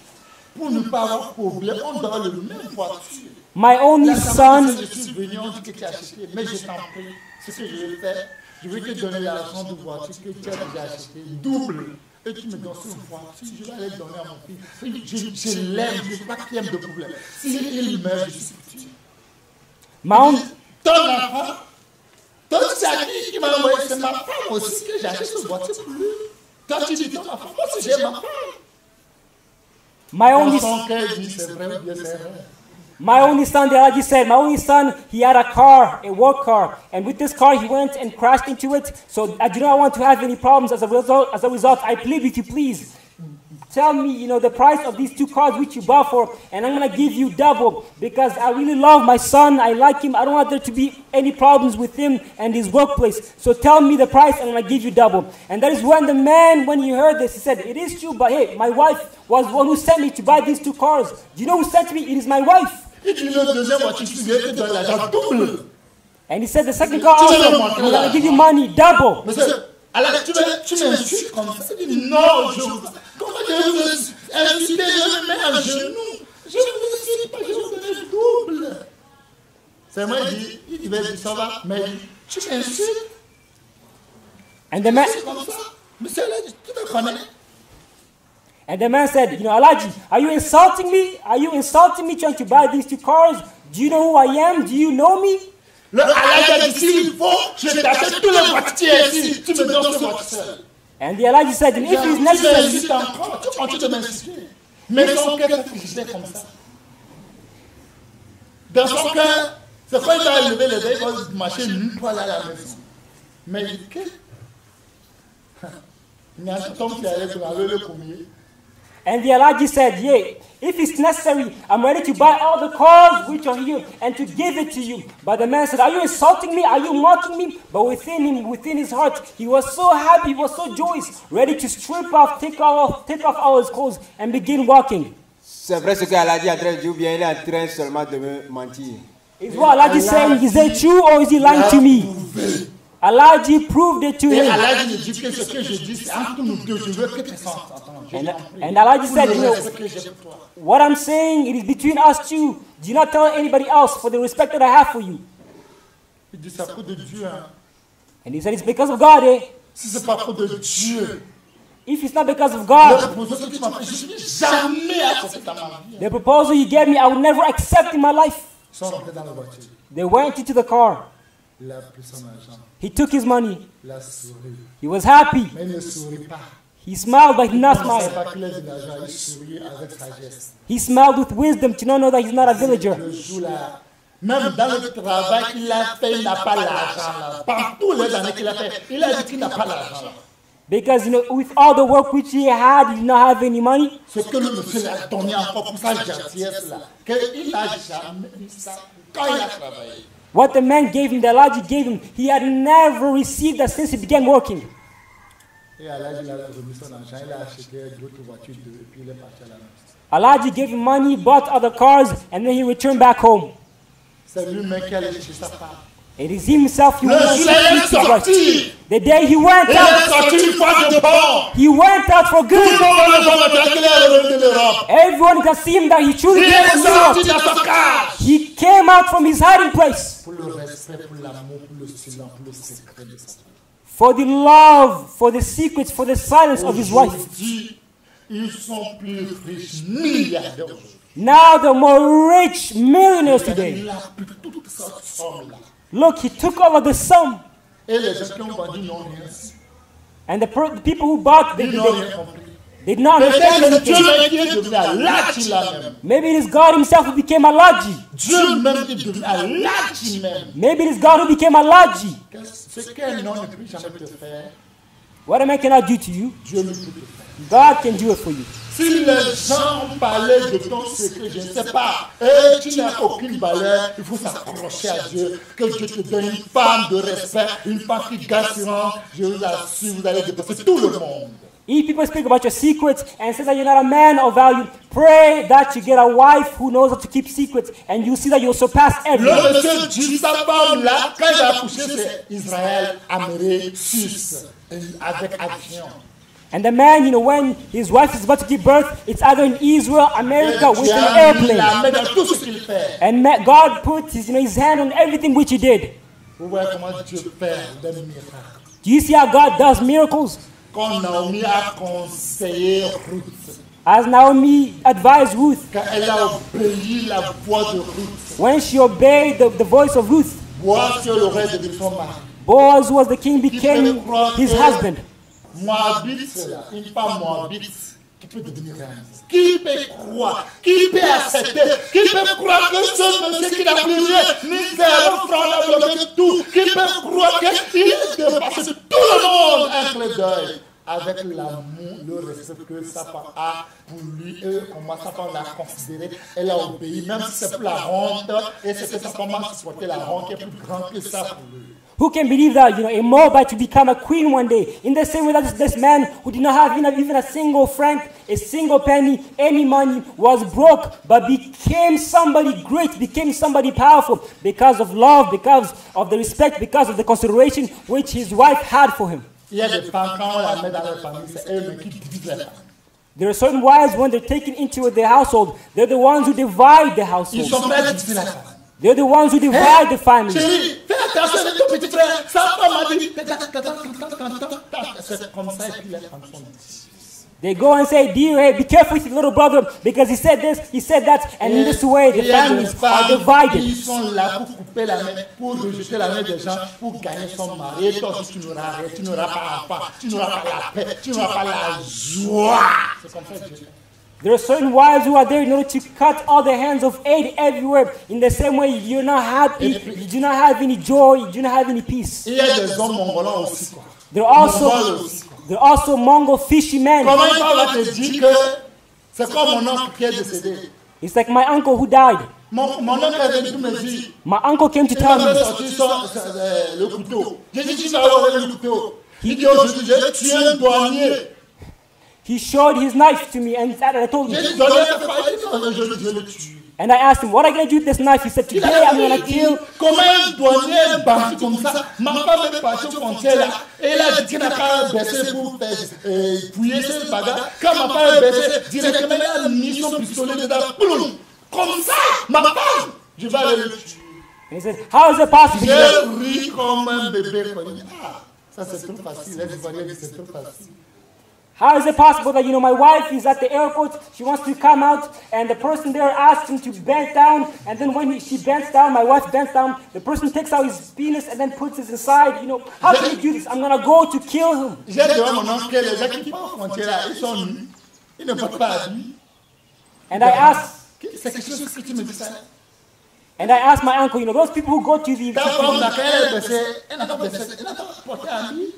Pour ne pas avoir problème, on donne le même voiture. My only son. Je suis venu, on dit que tu as acheté, mais je t'en prie, ce que je vais faire, je vais te donner l'argent de voiture que tu as déjà acheté, double. Et tu me donnes cette voiture, je vais aller donner à mon fils. Je l'aime, je ne sais pas qu'il aime de problème. S'il meurt, je suis foutu. Ton enfant, toi tu as qui m'a envoyé, c'est ma femme aussi que j'ai acheté cette voiture pour lui. Toi, tu dis ton enfant, moi aussi j'ai ma femme. My only son, the Elijah said, my only son, he had a car, a work car. And with this car, he went and crashed into it. So I do not want to have any problems as a result. I plead with you, please. Tell me, the price of these 2 cars which you bought for, and I'm going to give you double because I really love my son. I like him. I don't want there to be any problems with him and his workplace. So tell me the price, and I'm going to give you double. And that is when the man, when he heard this, he said, it is true, but hey, my wife was the one who sent me to buy these 2 cars. Do you know who sent me? It is my wife. And he said, the second car also, I'm going to give you money, double. Alors tu m'insultes comme ça, tu dis non, comment je vais vous insulter, je me mets à genoux, je ne vous insulte pas, je vous donne le double. C'est moi, il va dire ça va, mais tu m'insultes. And the man, monsieur, tu me connais. And the man said, Elijah, are you insulting me? Are you insulting me trying to buy these 2 cars? Do you know who I am? Do you know me? Le Elijah dit, s'il faut, je t'achète tous les voitures ici, tu me donnes ce voiture. And the Elijah said, if it's necessary. Tu continues de m'insulter. Mais son cœur est figé comme ça. Dans son cœur, c'est quand il va lever les dés, il va marcher nulle part à la maison. Mais il y a un homme qui allait pour aller le premier. And the Elijah said, yeah, if it's necessary, I'm ready to buy all the cars which are here and to give it to you. But the man said, are you insulting me? Are you mocking me? But within him, within his heart, he was so happy, he was so joyous, ready to strip off, take off all his clothes and begin walking. C'est vrai ce que Elijah est en train de dire, ou bien il est en train seulement de me mentir. Is what Elijah saying, is that true or is he lying to me? Elijah proved it to him. And Elijah said, what I'm saying, it is between us two. Do not tell anybody else for the respect that I have for you. And he said, it's because of God, eh? If it's not because of God, the proposal you gave me, I would never accept in my life. They went into the car. He took his money. He was happy. He smiled, but he did not smile. He smiled with wisdom to not know that he's not a villager. Même dans le travail qu'il a fait, il n'a pas l'argent. Partout les années qu'il a fait, il a dit qu'il n'a pas l'argent. Because, with all the work which he had, he did not have any money. Ce que le monsieur a donné encore pour sa gentillesse là, qu'il n'a jamais eu ça quand il a travaillé. What the man gave him, the Elijah gave him, he had never received that since he began working. Elijah gave him money, bought other cars, and then he returned back home. It is himself he went out. The day he went out, he went out for good. Everyone can see him that he truly came from Europe. He came out from his hiding place. Pour le respect, pour l'amour, pour le silence, pour le secret de sa femme. For the love, for the secrets, for the silence of his wife. Aujourd'hui, ils sont plus riches, milliardaires aujourd'hui. Now they're more rich, millionaires today. Il a pris toute cette somme-là. Look, he took all of the sum. Et les gens qui ont vendu n'ont rien su. And the people who bought, Ils n'ont rien compris. they did not Peut-être understand que Dieu anything. même qui est devenu Alachi là-même. Maybe it is God himself who became Alaji. Dieu même qui est devenu Alachi même. Maybe it is God who became Alaji. Ce qu'un homme ne peut jamais te faire, What a man cannot do to you, Dieu lui peut te faire. God can do it for you. Si les gens parlaient de ton secret, je ne sais pas, et tu n'as aucune valeur, il faut s'accrocher à Dieu. Que Dieu te donne une femme de respect, une femme qui garde sur rang. Je vous assure, vous allez dépasser tout le monde. If people speak about your secrets and say that you're not a man of value, pray that you get a wife who knows how to keep secrets, and you'll see that you'll surpass everyone. Le monsieur dit sa femme là, quand il a accouché, c'est Israël, Amérique, Suisse, avec avion. And the man, when his wife is about to give birth, it's either in Israel, America, with an La airplane. main dans tout ce qu'il fait. And God put his hand on everything which he did. Vous voyez comment Dieu fait des miracles. Do you see how God does miracles? Quand Naomi a conseillé Ruth, As Naomi advised Ruth, quand elle a obéi la voix de Ruth, when she obeyed the voice of Ruth, Boaz sur l'oreille de son mari. Boaz, who was the king, became his husband. Moabite, là, une femme moabite qui peut devenir reine. Qui peut croire, qui peut accepter, qui peut croire que ce monsieur qui n'a plus rien, ni zéro franc, n'a bloqué tout, qui peut croire qu'il dépasse tout le monde un clin d'œil. Avec l'amour, le respect que sa femme a pour lui, et comment sa femme l'a considéré, elle a obéi, même si c'est pour la honte, et c'est que sa femme a supporté la honte qui est plus grande que ça pour lui. Who can believe that, a Moabite to become a queen one day? In the same way that this man who did not have even a single franc, a single penny, any money, was broke, but became somebody great, became somebody powerful because of love, because of the respect, because of the consideration which his wife had for him. Il y a des femmes, quand on la met dans la famille, c'est elles qui divisent la famille. There are certain wives, when they're taken into their household, they're the ones who divide the household. Ils sont prêts à diviser la famille. They're the ones who divide the family. Chérie, fais attention avec ton petit frère. Sa femme a dit, c'est comme ça qu'il est en son dit. They go and say, dear, hey, be careful with your little brother because he said this, he said that, and in this way the families are divided. Ils sont là pour couper la main, pour rejeter la main des gens, pour gagner son mari. Et toi aussi, tu n'auras rien, tu n'auras pas la paix, tu n'auras pas la paix, tu n'auras pas la joie. C'est comme ça que Dieu. There are certain wives who are there in order to cut all the hands of aid everywhere. In the same way, you're not happy, you do not have any joy, you do not have any peace. Il y a des hommes mongolais aussi, quoi. There are also Mongol fishy men. Comment il va te dire que c'est comme mon oncle qui est décédé? It's like my uncle who died. Mon oncle est venu me dire. My uncle came to tell me. Le couteau. J'ai dit, tu vas avoir le couteau. Il dit, aujourd'hui, j'ai tué un douanier. He showed his knife to me and I told him. And I asked him, what are you going to do with this knife? He said, today I'm going to kill. Comment un douanier bâti comme ça? Ma femme est partie aux frontières là. Et là, je dis, n'a pas baissé pour fouiller ce bagage. Quand ma femme est baissée, directement, elle a mis son pistolet dedans. Comme ça, ma femme, je vais aller le tuer. And he said, how is it possible? J'ai ri comme un bébé. Ah, ça c'est trop facile. Les Ivoiriens disent c'est trop facile. How is it possible that, my wife is at the airport, she wants to come out, and the person there asks him to bend down, and then when she bends down, my wife bends down, the person takes out his penis and then puts it inside, how can you do this? I'm going to go to kill him. J'ai dit à mon oncle, les gens qui partent aux frontières là, ils sont nus, ils ne portent pas habillés. And I asked, c'est quelque chose que tu me dis ça. And I asked my uncle, those people who go to the... Ta femme, là, quand elle est baissée, elle n'a pas baissé, elle n'a pas porté habillé.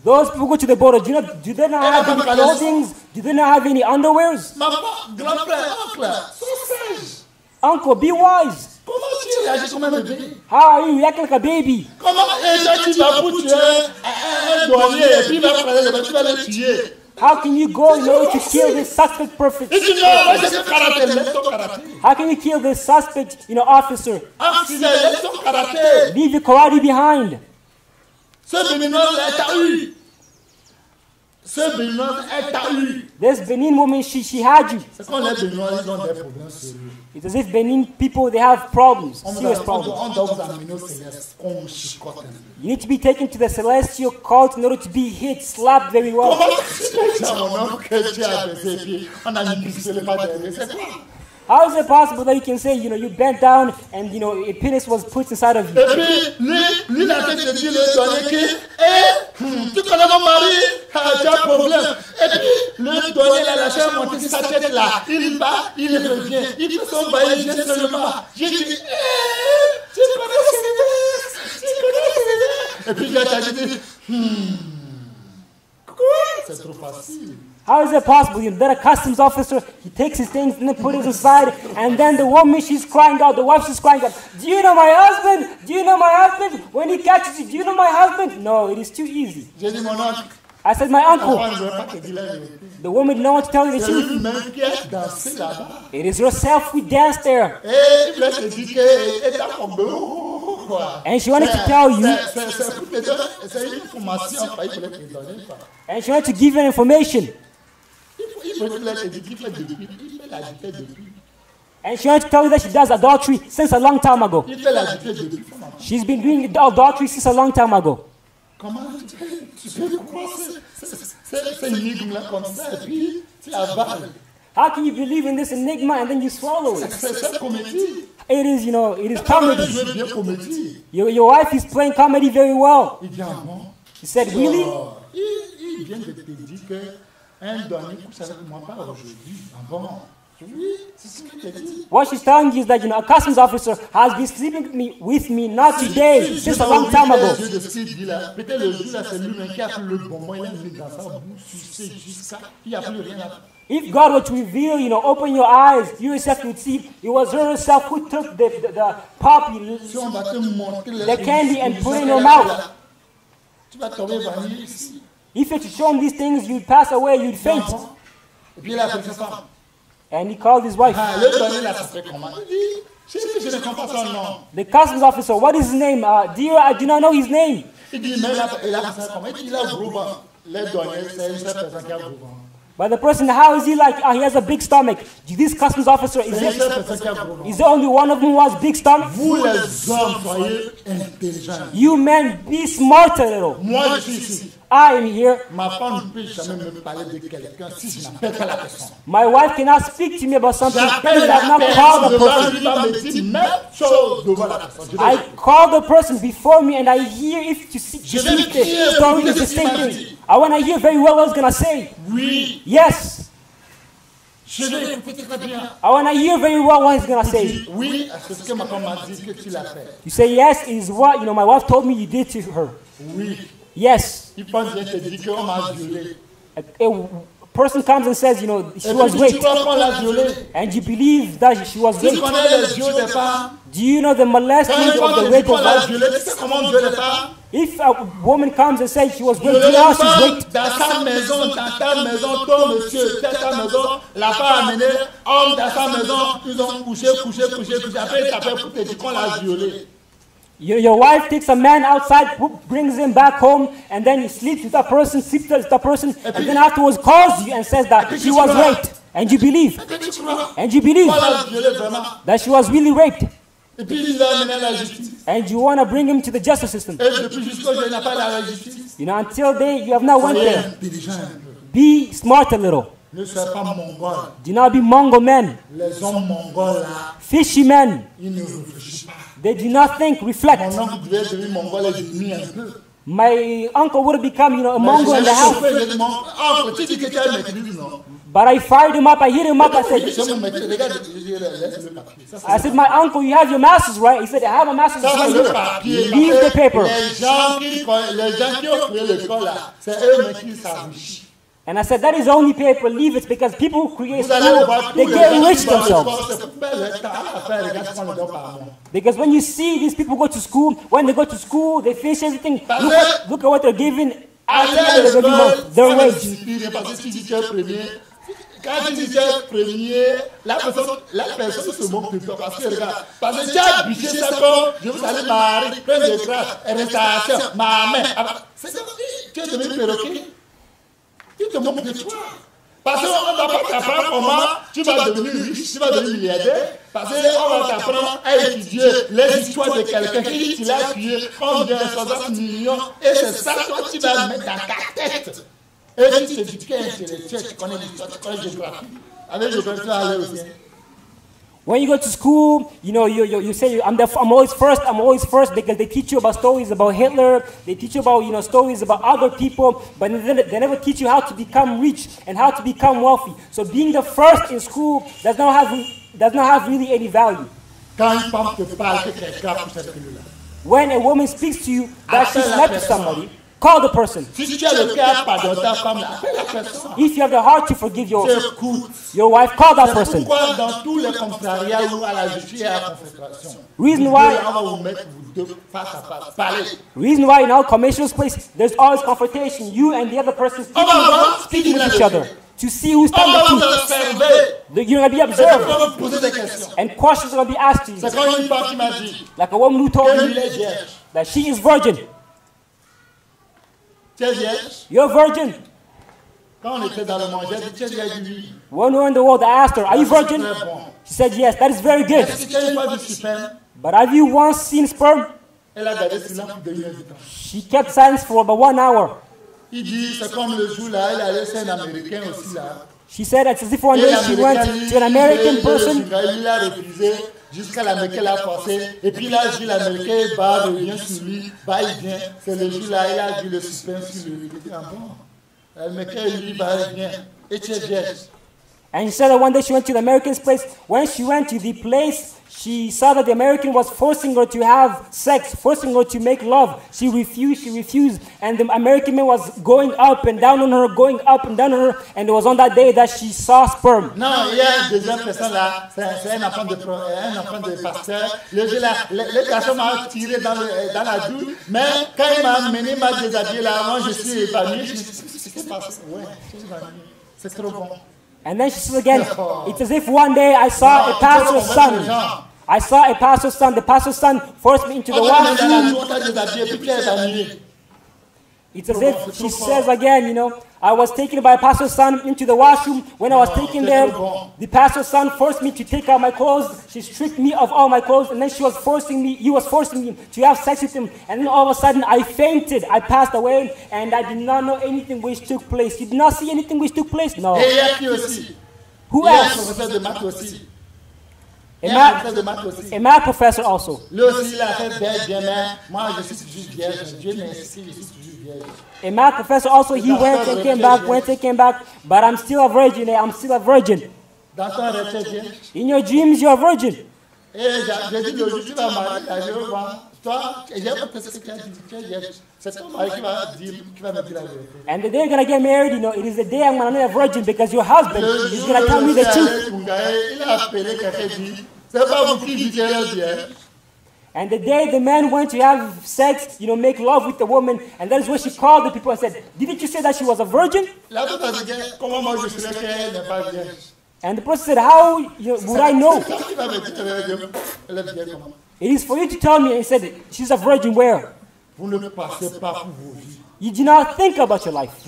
Those people go to the border. Do they not have any clothing? Do they not have any underwears? Uncle, be wise. How are you reacting like a baby? How can you go in order to kill this suspect perfect? How can you kill this suspect, officer? Leave your karate behind. Ce Béninois, elle t'a eu. This Benin woman, she had you. C'est quand les Béninois, ils ont des problèmes sérieux. It's as if Benin people, they have problems, serious problems. On doit vous amener au céleste comme chicote. You need to be taken to the celestial court in order to be hit, slapped very well. How is it possible that you can say, you bent down and, a penis was put inside of you? Et puis, lui, la tête de Dieu, le donné que, tu connais mon mari, tu as un problème. Et puis, le donné, la chair monte sur sa tête là. Il va, il revient. Il fait son bail, je seulement. J'ai dit, tu connais le Seigneur, tu connais le Seigneur. Et puis, il a dit, quoi? C'est trop facile. How is it possible? Then a customs officer, he takes his things and then put it inside, and then the woman, she's crying out, the wife, she's crying out, do you know my husband? Do you know my husband? When he catches you, do you know my husband? No, it is too easy. I said, my uncle. The woman didn't know what to tell you the truth. It is yourself who danced there. And she wanted to tell you. And she wanted to give you information. And she wanted to tell you that she does adultery since a long time ago. She's been doing adultery since a long time ago. How can you believe in this enigma and then you swallow it? It is, it is comedy. Your wife is playing comedy very well. He said, really? What she's telling you is that, a customs officer has been sleeping with me not today, since a long time ago. If God were to reveal, open your eyes, you yourself would see it was her herself who took the puppy, the candy, and put it in her mouth. If you were to show him these things, you'd pass away, you'd faint. And he called his wife. The customs officer, what is his name? Dear, I do not know his name. But the person, how is he like? He has a big stomach. This customs officer, is there only one of them who has big stomach? You men, be smart a little. I am here. My wife cannot speak to me about something that I have not called the person. I call the person before me and I hear if to see the story is the same thing. I want to hear very well what he's going to say. Yes. I want to hear very well what he's going to say. You say, yes, it is what, my wife told me you did to her. Yes. A person comes and says, she was raped. And you believe that she was raped. Do you know the molesting of the rape of life? If a woman comes and says she was raped, do you know she's raped? Dans sa maison, ton monsieur, dans ta maison, la femme a amené, homme dans sa maison, ils ont couché. Après, ils t'appellent pour te dire qu'on l'a violé. Your wife takes a man outside, brings him back home, and then he sleeps with that person, and then afterwards calls you and says that she was raped. And you believe. And you believe that she was really raped. And you want to bring him to the justice system. Until you have not went there. Be smart a little. Do not be Mongol men. Fishy men. They do not think, reflect. My uncle would have become, a Mongol in the house. But I fired him up, I hit him up, I said, my uncle, you have your master's, right? He said, I have a master's right here. Leave the paper. And I said, that is only paper, leave it, because people who create school, they get rich themselves. Because when you see these people go to school, when they go to school, they finish everything, look at what they're given at the end of every month, their wage. Quand tu dis premier, la personne se moque de toi parce que regarde, parce que tu as budget ça comme je vous allez marier, plein de grâce, restauration, ma main. Tu es devenu perroquet. Tu te moques de toi. Parce qu'on ne va pas t'apprendre comment tu vas devenir riche, tu vas devenir milliardaire. Parce qu'on va t'apprendre à étudier les histoires de quelqu'un qui l'a tué, combien 60 millions. Et c'est ça que tu vas mettre dans ta tête. Et tu te dis que intellectuel, tu connais l'histoire, tu connais la géographie. Avec géographie, tu vas aller aussi. When you go to school, you say, I'm always first because they teach you about stories about Hitler, they teach you about, stories about other people, but they never teach you how to become rich and how to become wealthy. So being the first in school does not have really any value. When a woman speaks to you that she's met with somebody, call the person. If you have the heart to forgive your wife, call that person. Reason why in our commercial place there's always confrontation. You and the other person speaking with each other to see who's telling the truth. You're going to be observed. And questions are going to be asked to you. Like a woman who told me that she is virgin. You're a virgin. When we were in the world, I asked her, are you virgin? She said, yes, that is very good. But have you once seen sperm? She kept silence for about 1 hour. She said it's as if one day she went to an American person. Jusqu'à l'Américain l'a forcé. Et puis là, j'ai l'Américain, bah, revient sur lui, bah, il vient. C'est le jour-là, il a vu le suspense sur lui. Il dit, ah bon, l'Américain, lui, bah, il vient. Et tu es vierge. And she said that one day she went to the American's place. When she went to the place, she saw that the American was forcing her to have sex, forcing her to make love. She refused. And the American man was going up and down on her, going up and down on her. And it was on that day that she saw sperm. Non, il y a une deuxième personne là, c'est un enfant de pasteur. Le garçon m'a tiré dans la douche, mais quand il m'a amené, il m'a déshabillé là, moi je suis évanoui. Je me suis dit, qu'est-ce qui s'est passé? Ouais, je suis évanoui. C'est trop bon. And then she says again, it's as if one day I saw a pastor's son. I saw a pastor's son. The pastor's son forced me into the washroom. It's as if she says again, I was taken by a pastor's son into the washroom. When I was taken there, the pastor's son forced me to take out my clothes. She stripped me of all my clothes, and then he was forcing me to have sex with him. And then all of a sudden, I fainted. I passed away, and I did not know anything which took place. You did not see anything which took place? No. Who else? A math professor also. A math professor also, he went and came back, but I'm still a virgin. I'm still a virgin. In your dreams, you're a virgin. And the day you're going to get married, it is the day I'm going to be a virgin because your husband is going to tell me the truth. And the day the man went to have sex, make love with the woman, and that is when she called the people and said, didn't you say that she was a virgin? And the person said, how would I know? It is for you to tell me. And he said, she's a virgin where? You do not think about your life.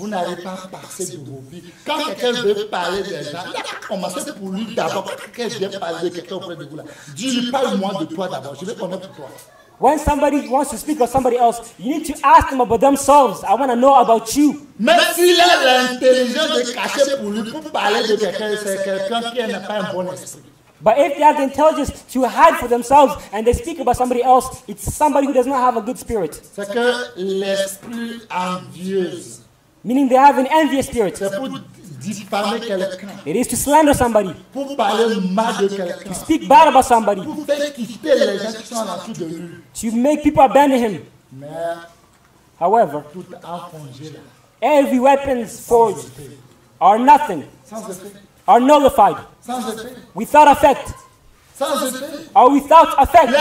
When somebody wants to speak of somebody else, you need to ask them about themselves. I want to know about you. But if they have the intelligence to hide for themselves and they speak about somebody else, it's somebody who does not have a good spirit. Meaning they have an envious spirit. It is to slander somebody, to speak bad about somebody, to make people abandon him. However, every weapons forged are nothing, are nullified, without effect. Or without effect.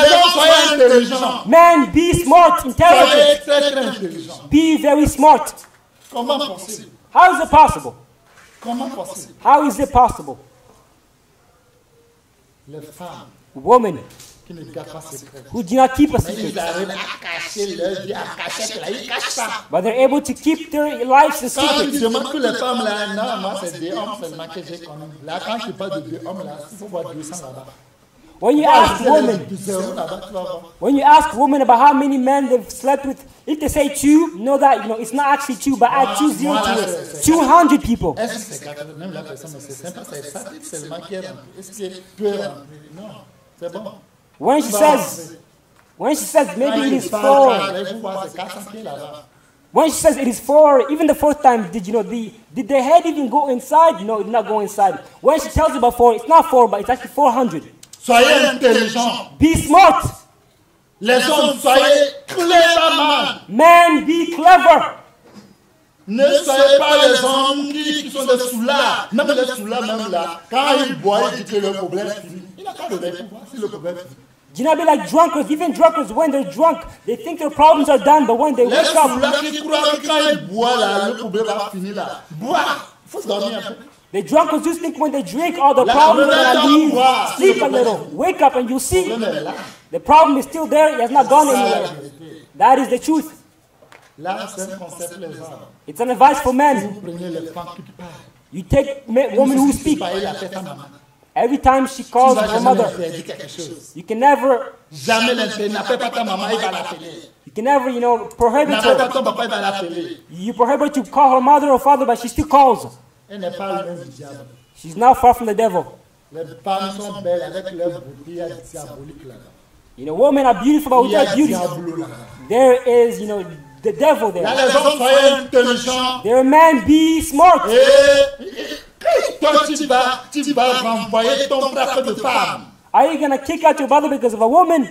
Man, be smart, intelligent. Be very smart. How is it possible? How is it possible? Women qui ne gardent pas secret. who do not keep a Mais ils secret. arrivent à cacher leur vie, à cacher cela. Ils cachent ça. But they're able to keep their lives in Quand tu secret. demandes toutes les femmes là, non, moi c'est des hommes seulement que j'ai connus. Là, quand tu parles de 2 hommes là, il faut voir 200 là-bas. When you ask women, when you ask women about how many men they've slept with, if they say 2, know that it's not actually 2, but add 2 0 to it. 200 people. Est-ce que c'est 80? Même la personne, mais c'est sympa, c'est ça seulement qui est rempli. Est-ce que peut remplir? Non, c'est bon. When she says maybe it is 4. When she says it is 4, even the 4th time, did the head even go inside? No, it did not go inside. When she tells you about 4, it's not 4, but it's actually 400. Soyez intelligents. Be smart. Les hommes, soyez clévement. Men, be clever. Ne soyez pas les hommes qui sont des soulards. Même les soulards, même là, quand ils boivent, ils disent que le problème est fini. Il n'a qu'à le faire pour voir si le problème est fini. Do not be like drunkards. Even drunkards, when they're drunk, they think their problems are done, but when they Les wake up, soulards qui croient que quand ils boivent là, le problème va finir là. Boire, il faut se dormir un peu. the drunkards just think when they drink, all the problems are gonna leave. Sleep a little, wake up, and you'll see the problem is still there. It has not gone anywhere. That is the truth. Là, c'est un concept les hommes. It's an advice for men. Vous prenez les femmes qui parlent. You take women who speak. Il appelle ta maman. Every time she Tu calls vas her jamais mother, l'interdire quelque chose. you can never, Jamais l'interdire. N'appelle pas ta maman, il va l'appeler. you can never, prohibit N'appelle pas her. ton papa, il va l'appeler. You prohibit her to call her mother or father, but she still calls. Elle n'est pas loin du diable. She's not far from the devil. Les femmes sont belles avec leur beauté, il y a diabolique là. Women are beautiful, but Il y a without beauty, diablo là. there is, the devil Là, there. les hommes, soyez intelligents. There, man, be smart. Et toi, tu vas renvoyer ton frère de femme. Are you gonna kick out your brother because of a woman?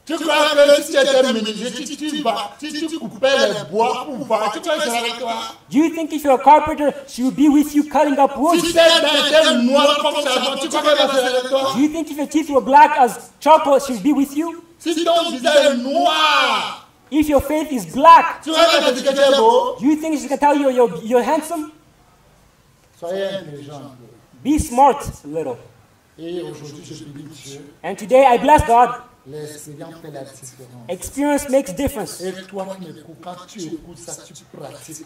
Tu crois que si tu étais menuisier, si tu coupais les bois pour voir, tu crois que c'est avec toi? Do you think if you're a carpenter, she would be with you cutting up wood? Si tes dents étaient noires comme charbon, tu crois qu'elle va faire avec toi? Do you think if your teeth were black as charcoal, she would be with you? Si ton visage est noir, If your face is black, tu crois qu'elle te dit que tu es beau? do you think she's gonna tell you you're handsome? Soyez intelligents. Be smart a little. Et aujourd'hui, je bénis Dieu. And today I bless God. L'expérience fait la différence. Experience makes difference. Et toi qui m'écoutes, quand tu écoutes ça, tu pratiques.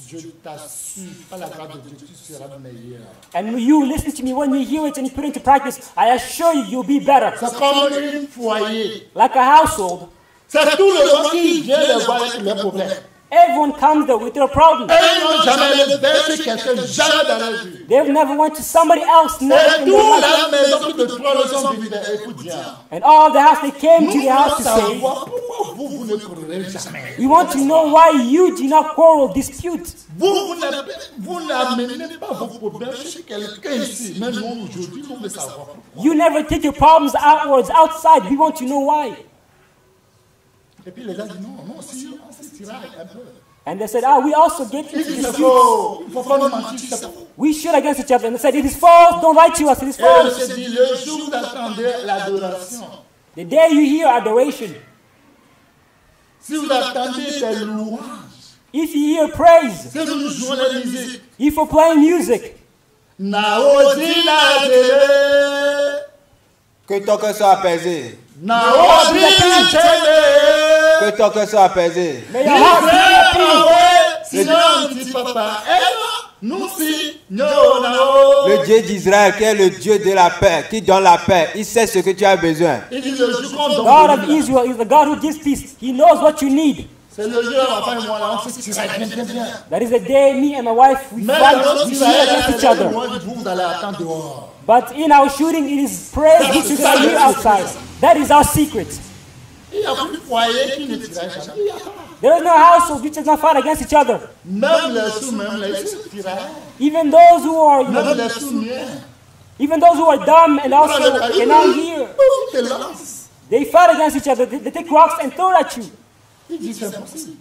Je t'assure, par la grâce de Dieu, tu seras meilleur. And you listen to me when you hear it and you put it into practice, I assure you, you'll be better. C'est comme un foyer. Like a household, C'est tout le monde qui vient les voir avec leurs problèmes. everyone comes there with their problems. Et ils n'ont jamais allé vers quelqu'un, jamais dans leur vie. They've never went to somebody else, never Et in toute their life. la maison, toutes les trois le sont venus vers écoute bien. And all of the house, they came to Nous the house to voulons say, savoir pourquoi vous ne courez jamais. we want to know why you do not quarrel, dispute. Vous n'amenez pas vos problèmes chez quelqu'un ici. Mais nous, aujourd'hui, nous voulons savoir pourquoi. You never take your problems outwards, outside. We want to know why. Et puis les gens disent non, si on se tiraille un peu. And they said, we also get Ils into disent disputes. il ne faut pas nous mentir, c'est faux. We shoot against each other. And they said, it is false, don't lie to us, it is Et false. je dis, le jour où vous attendez l'adoration, The day you hear adoration, si vous attendez des louanges, if you hear praise, si nous jouons la musique, if you're playing music, Naozi la télé, Que ton cœur soit apaisé. Naozi la télé, Que ton cœur soit apaisé. may your heart be at peace. sinon dit papa, nous si, nao. Le Dieu d'Israël, qui est le Dieu de la paix, qui donne la paix, il sait ce que tu as besoin. Il dit le jour qu'on God of donne, Israel is the God who gives peace. He knows what you need. c'est le jour où papa et moi là, on se tiraille bien. That is the day me and my wife, we Mais fight, dans we notre shoot against each tiraille, other. vous allez attendre dehors. But in our shooting, it is praise which you can hear outside. That is our secret. Il n'y a plus de foyer qui ne tiraille jamais. Il y a pas. There is no household which does not fight against each other. Même les sous, même les sous tiraillent. Even those who are, Même les sous miens. even those who are dumb and also cannot hear, Ils te lancent. they fight against each other. They take rocks and throw at you. Il dit c'est impossible.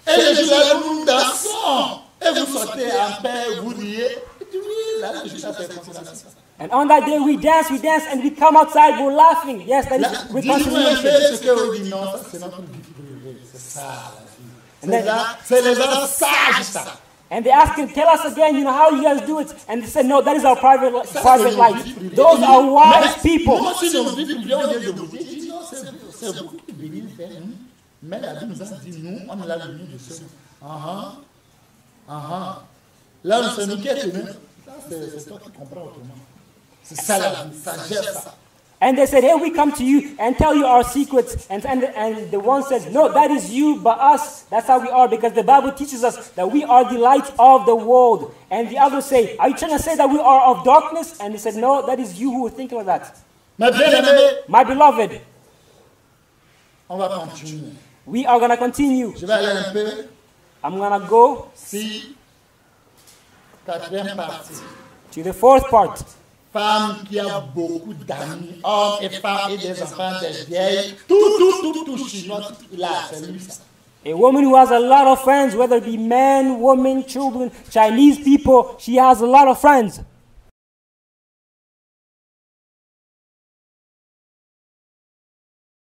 Et les jours là, nous dansons. Et vous sortez en paix, vous riez. Et tu ris, là, je suis à faire conciliation. And on that day we dance, and we come outside, we're laughing. Yes, that is Dis-nous un reconciliation. peu ce que vous dites. Non, ça c'est notre vie privée. C'est ça la vie. C'est les gens sages ça. And they ask him, tell us again, how you guys do it. And they said, no, that is our private life. Those are wise people. Moi, si nos vies privées, on vient de vous dire. c'est vous qui venez faire. Mais la Bible nous a dit, nous, on est la lumière de ce monde. Là, nous sommes qui est tenu. C'est toi qui comprends autrement. C'est ça la vie, ça gère ça. And they said, hey, we come to you and tell you our secrets. And the one says, no, that is you, but us. That's how we are, because the Bible teaches us that we are the light of the world. And the others say, are you trying to say that we are of darkness? And they said, no, that is you who are thinking of that. My beloved, on va continuer. We are going to continue. Je vais aller un peu. I'm going to go quatrième partie. To the fourth part. Femme qui a beaucoup d'amis, hommes et femmes et des enfants, des vieilles, tout chinois, là, c'est lui ça. A woman who has a lot of friends, whether it be men, women, children, Chinese people, she has a lot of friends.